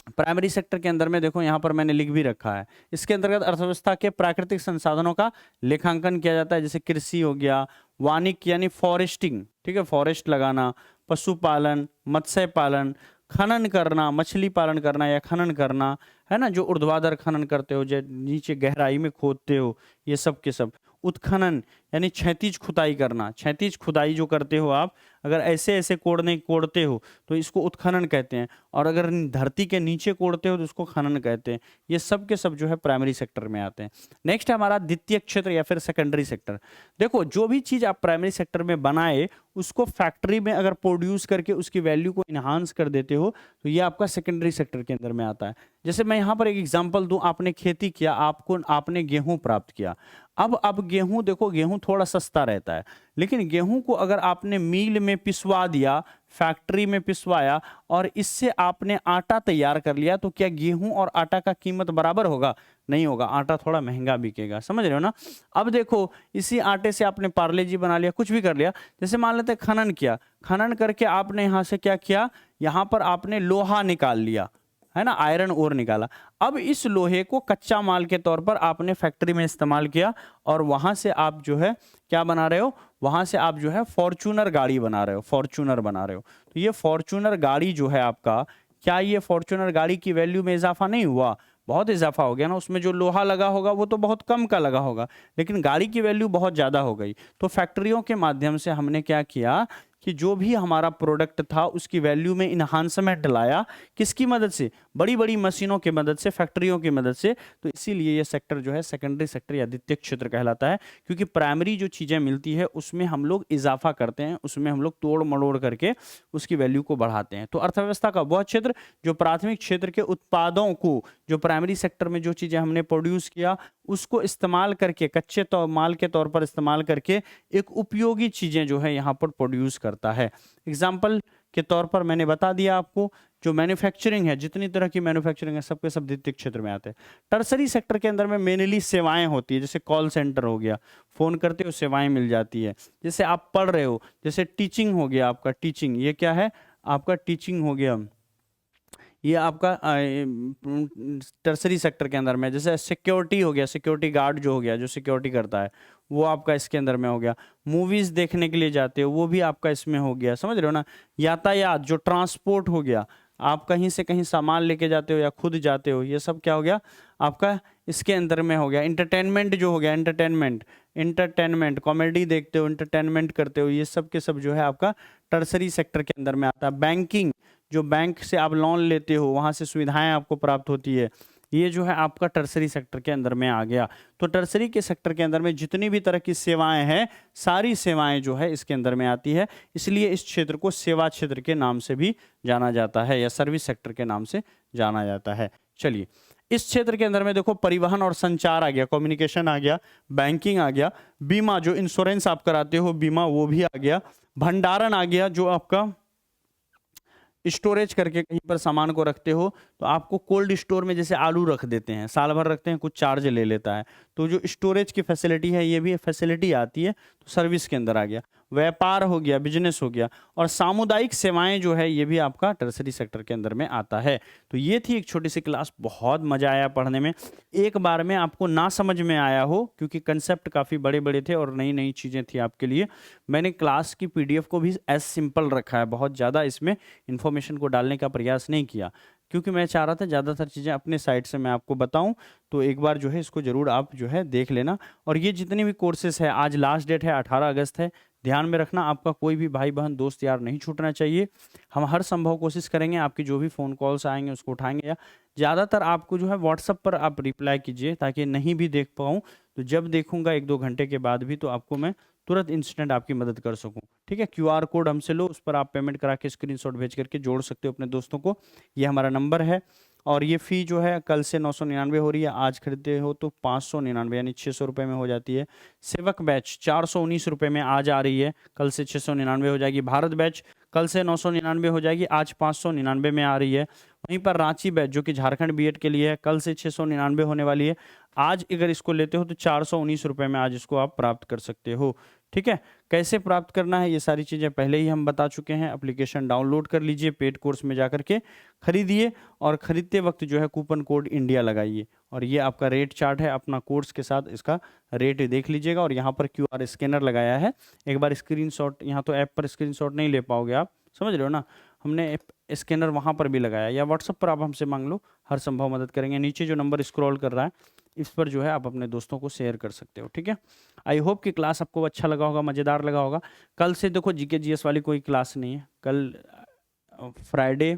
प्राइमरी सेक्टर के अंदर में देखो यहाँ पर मैंने लिख भी रखा है, इसके अंतर्गत अर्थव्यवस्था के प्राकृतिक संसाधनों का लेखांकन किया जाता है। जैसे कृषि हो गया, वानिकी यानी फॉरेस्टिंग, ठीक है, फॉरेस्ट लगाना, पशुपालन, मत्स्य पालन, खनन करना, मछली पालन करना या खनन करना, है ना, जो ऊर्ध्वाधर खनन करते हो, जो नीचे गहराई में खोदते हो, ये सब के सब। उत्खनन यानी क्षैतिज खुदाई करना, क्षैतिज खुदाई जो करते हो आप, अगर ऐसे ऐसे कोड़ते हो तो इसको उत्खनन कहते हैं, और अगर धरती के नीचे कोड़ते हो तो उसको खनन कहते हैं। ये सब के सब जो है प्राइमरी सेक्टर में आते हैं। नेक्स्ट है हमारा द्वितीय क्षेत्र या फिर सेकेंडरी सेक्टर। देखो जो भी चीज आप प्राइमरी सेक्टर में बनाए उसको फैक्ट्री में अगर प्रोड्यूस करके उसकी वैल्यू को इन्हांस कर देते हो तो ये आपका सेकेंडरी सेक्टर के अंदर में आता है। जैसे मैं यहाँ पर एक एग्जांपल दूं, आपने खेती किया, आपने गेहूं प्राप्त किया। अब गेहूं देखो, गेहूं थोड़ा सस्ता रहता है, लेकिन गेहूं को अगर आपने मील में पिसवा दिया, फैक्ट्री में पिसवाया और इससे आपने आटा तैयार कर लिया, तो क्या गेहूं और आटा का कीमत बराबर होगा? नहीं होगा, आटा थोड़ा महंगा बिकेगा। समझ रहे हो ना। अब देखो इसी आटे से आपने पार्ले जी बना लिया, कुछ भी कर लिया। जैसे मान लेते खनन किया, खनन करके आपने यहाँ से क्या किया, यहाँ पर आपने लोहा निकाल लिया, है ना, आयरन ओर निकाला। अब इस लोहे को कच्चा माल के तौर पर आपने फैक्ट्री में इस्तेमाल किया और वहां से आप जो है क्या बना रहे हो, वहां से आप जो है फॉर्च्यूनर गाड़ी बना रहे हो, फॉर्च्यूनर बना रहे हो। तो ये फॉर्च्यूनर गाड़ी जो है आपका, क्या ये फॉर्च्यूनर गाड़ी की वैल्यू में इजाफा नहीं हुआ? बहुत इजाफा हो गया ना। उसमें जो लोहा लगा होगा वो तो बहुत कम का लगा होगा, लेकिन गाड़ी की वैल्यू बहुत ज़्यादा हो गई। तो फैक्ट्रियों के माध्यम से हमने क्या किया कि जो भी हमारा प्रोडक्ट था उसकी वैल्यू में इन्हांसमेंट लाया। किसकी मदद से? बड़ी बड़ी मशीनों की मदद से, फैक्ट्रियों की मदद से। तो इसीलिए ये सेक्टर जो है सेकेंडरी सेक्टर या द्वितीयक क्षेत्र कहलाता है, क्योंकि प्राइमरी जो चीज़ें मिलती है उसमें हम लोग इजाफा करते हैं, उसमें हम लोग तोड़ मड़ोड़ करके उसकी वैल्यू को बढ़ाते हैं। तो अर्थव्यवस्था का वह क्षेत्र जो प्राथमिक क्षेत्र के उत्पादों को, जो प्राइमरी सेक्टर में जो चीज़ें हमने प्रोड्यूस किया उसको इस्तेमाल करके, कच्चे माल के तौर पर इस्तेमाल करके एक उपयोगी चीज़ें जो है यहाँ पर प्रोड्यूस करता है। एग्जाम्पल के तौर पर मैंने बता दिया आपको, जो मैन्युफैक्चरिंग है, जितनी तरह की मैन्युफैक्चरिंग है सबके सब द्वितीयक क्षेत्र में आते हैं। टर्सरी सेक्टर के अंदर में मेनली सेवाएं होती है, जैसे कॉल सेंटर हो गया, फोन करते हो सेवाएं मिल जाती है। जैसे आप पढ़ रहे हो, जैसे टीचिंग हो गया आपका, टीचिंग ये क्या है आपका, टीचिंग हो गया, ये आपका टर्सरी सेक्टर के अंदर में। जैसे सिक्योरिटी हो गया, सिक्योरिटी गार्ड जो हो गया, जो सिक्योरिटी करता है, वो आपका इसके अंदर में हो गया। मूवीज देखने के लिए जाते हो, वो भी आपका इसमें हो गया, समझ रहे हो ना। यातायात, जो ट्रांसपोर्ट हो गया, आप कहीं से कहीं सामान लेके जाते हो या खुद जाते हो, ये सब क्या हो गया आपका इसके अंदर में हो गया। इंटरटेनमेंट जो हो गया, एंटरटेनमेंट, इंटरटेनमेंट, कॉमेडी देखते हो, इंटरटेनमेंट करते हो, ये सब के सब जो है आपका टर्सरी सेक्टर के अंदर में आता है। बैंकिंग, जो बैंक से आप लोन लेते हो, वहां से सुविधाएं आपको प्राप्त होती है, ये जो है आपका टर्सरी सेक्टर के अंदर में आ गया। तो टर्सरी के सेक्टर के अंदर में जितनी भी तरह की सेवाएं हैं, सारी सेवाएं जो है इसके अंदर में आती है। इसलिए इस क्षेत्र को सेवा क्षेत्र के नाम से भी जाना जाता है, या सर्विस सेक्टर के नाम से जाना जाता है। चलिए, इस क्षेत्र के अंदर में देखो परिवहन और संचार आ गया, कम्युनिकेशन आ गया, बैंकिंग आ गया, बीमा, जो इंश्योरेंस आप कराते हो बीमा, वो भी आ गया, भंडारण आ गया, जो आपका स्टोरेज करके कहीं पर सामान को रखते हो, तो आपको कोल्ड स्टोर में जैसे आलू रख देते हैं, साल भर रखते हैं, कुछ चार्ज ले लेता है, तो जो स्टोरेज की फैसिलिटी है ये भी फैसिलिटी आती है, तो सर्विस के अंदर आ गया। व्यापार हो गया, बिजनेस हो गया, और सामुदायिक सेवाएं जो है ये भी आपका टर्सरी सेक्टर के अंदर में आता है। तो ये थी एक छोटी सी क्लास, बहुत मजा आया पढ़ने में। एक बार में आपको ना समझ में आया हो, क्योंकि कंसेप्ट काफ़ी बड़े बड़े थे और नई नई चीज़ें थी आपके लिए, मैंने क्लास की PDF को भी एज सिंपल रखा है, बहुत ज़्यादा इसमें इन्फॉर्मेशन को डालने का प्रयास नहीं किया, क्योंकि मैं चाह रहा था ज़्यादातर चीज़ें अपने साइड से मैं आपको बताऊं। तो एक बार जो है इसको ज़रूर आप जो है देख लेना। और ये जितने भी कोर्सेस है, आज लास्ट डेट है 18 अगस्त है, ध्यान में रखना, आपका कोई भी भाई बहन दोस्त यार नहीं छूटना चाहिए। हम हर संभव कोशिश करेंगे, आपकी जो भी फ़ोन कॉल्स आएंगे उसको उठाएंगे, या ज़्यादातर आपको जो है व्हाट्सअप पर आप रिप्लाई कीजिए, ताकि नहीं भी देख पाऊँ तो जब देखूंगा 1-2 घंटे के बाद भी, तो आपको मैं तुरंत इंस्टेंट आपकी मदद कर सकूं। ठीक है, QR कोड हमसे लो, उस पर आप पेमेंट करा के स्क्रीनशॉट भेज करके जोड़ सकते हो अपने दोस्तों को, ये हमारा नंबर है। और ये फ़ी जो है कल से 999 हो रही है, आज खरीदते हो तो 599 यानी 600 रुपये में हो जाती है। सेवक बैच 419 रुपये में आज आ रही है, कल से 699 हो जाएगी। भारत बैच कल से 999 हो जाएगी, आज 599 में आ रही है। वहीं पर रांची बैच जो कि झारखंड B.Ed के लिए है, कल से 699 होने वाली है। आज अगर इसको लेते हो तो 419 रुपये में आज इसको आप प्राप्त कर सकते हो। ठीक है, कैसे प्राप्त करना है ये सारी चीज़ें पहले ही हम बता चुके हैं। एप्लीकेशन डाउनलोड कर लीजिए, पेड कोर्स में जाकर के खरीदिए, और खरीदते वक्त जो है कूपन कोड इंडिया लगाइए, और ये आपका रेट चार्ट है, अपना कोर्स के साथ इसका रेट देख लीजिएगा। और यहाँ पर QR स्कैनर लगाया है, एक बार स्क्रीनशॉट, यहाँ तो ऐप पर स्क्रीनशॉट नहीं ले पाओगे आप, समझ रहे हो ना, हमने स्कैनर वहाँ पर भी लगाया, या व्हाट्सअप पर आप हमसे मांग लो, हर संभव मदद करेंगे। नीचे जो नंबर स्क्रॉल कर रहा है इस पर जो है आप अपने दोस्तों को शेयर कर सकते हो। ठीक है, आई होप कि क्लास आपको अच्छा लगा होगा, मज़ेदार लगा होगा। कल से देखो GK GS वाली कोई क्लास नहीं है, कल फ्राइडे,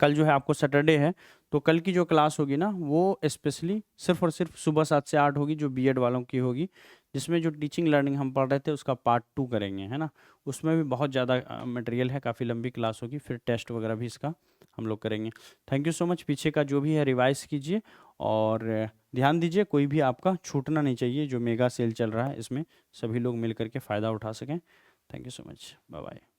कल जो है आपको सैटरडे है, तो कल की जो क्लास होगी ना वो स्पेशली सिर्फ और सिर्फ सुबह 7 से 8 होगी, जो B.Ed वालों की होगी, जिसमें जो टीचिंग लर्निंग हम पढ़ रहे थे उसका पार्ट 2 करेंगे, है ना। उसमें भी बहुत ज़्यादा मटेरियल है, काफ़ी लंबी क्लास होगी, फिर टेस्ट वगैरह भी इसका हम लोग करेंगे। थैंक यू सो मच, पीछे का जो भी है रिवाइज कीजिए, और ध्यान दीजिए कोई भी आपका छूटना नहीं चाहिए, जो मेगा सेल चल रहा है इसमें सभी लोग मिल करके फ़ायदा उठा सकें। Thank you so much, bye bye.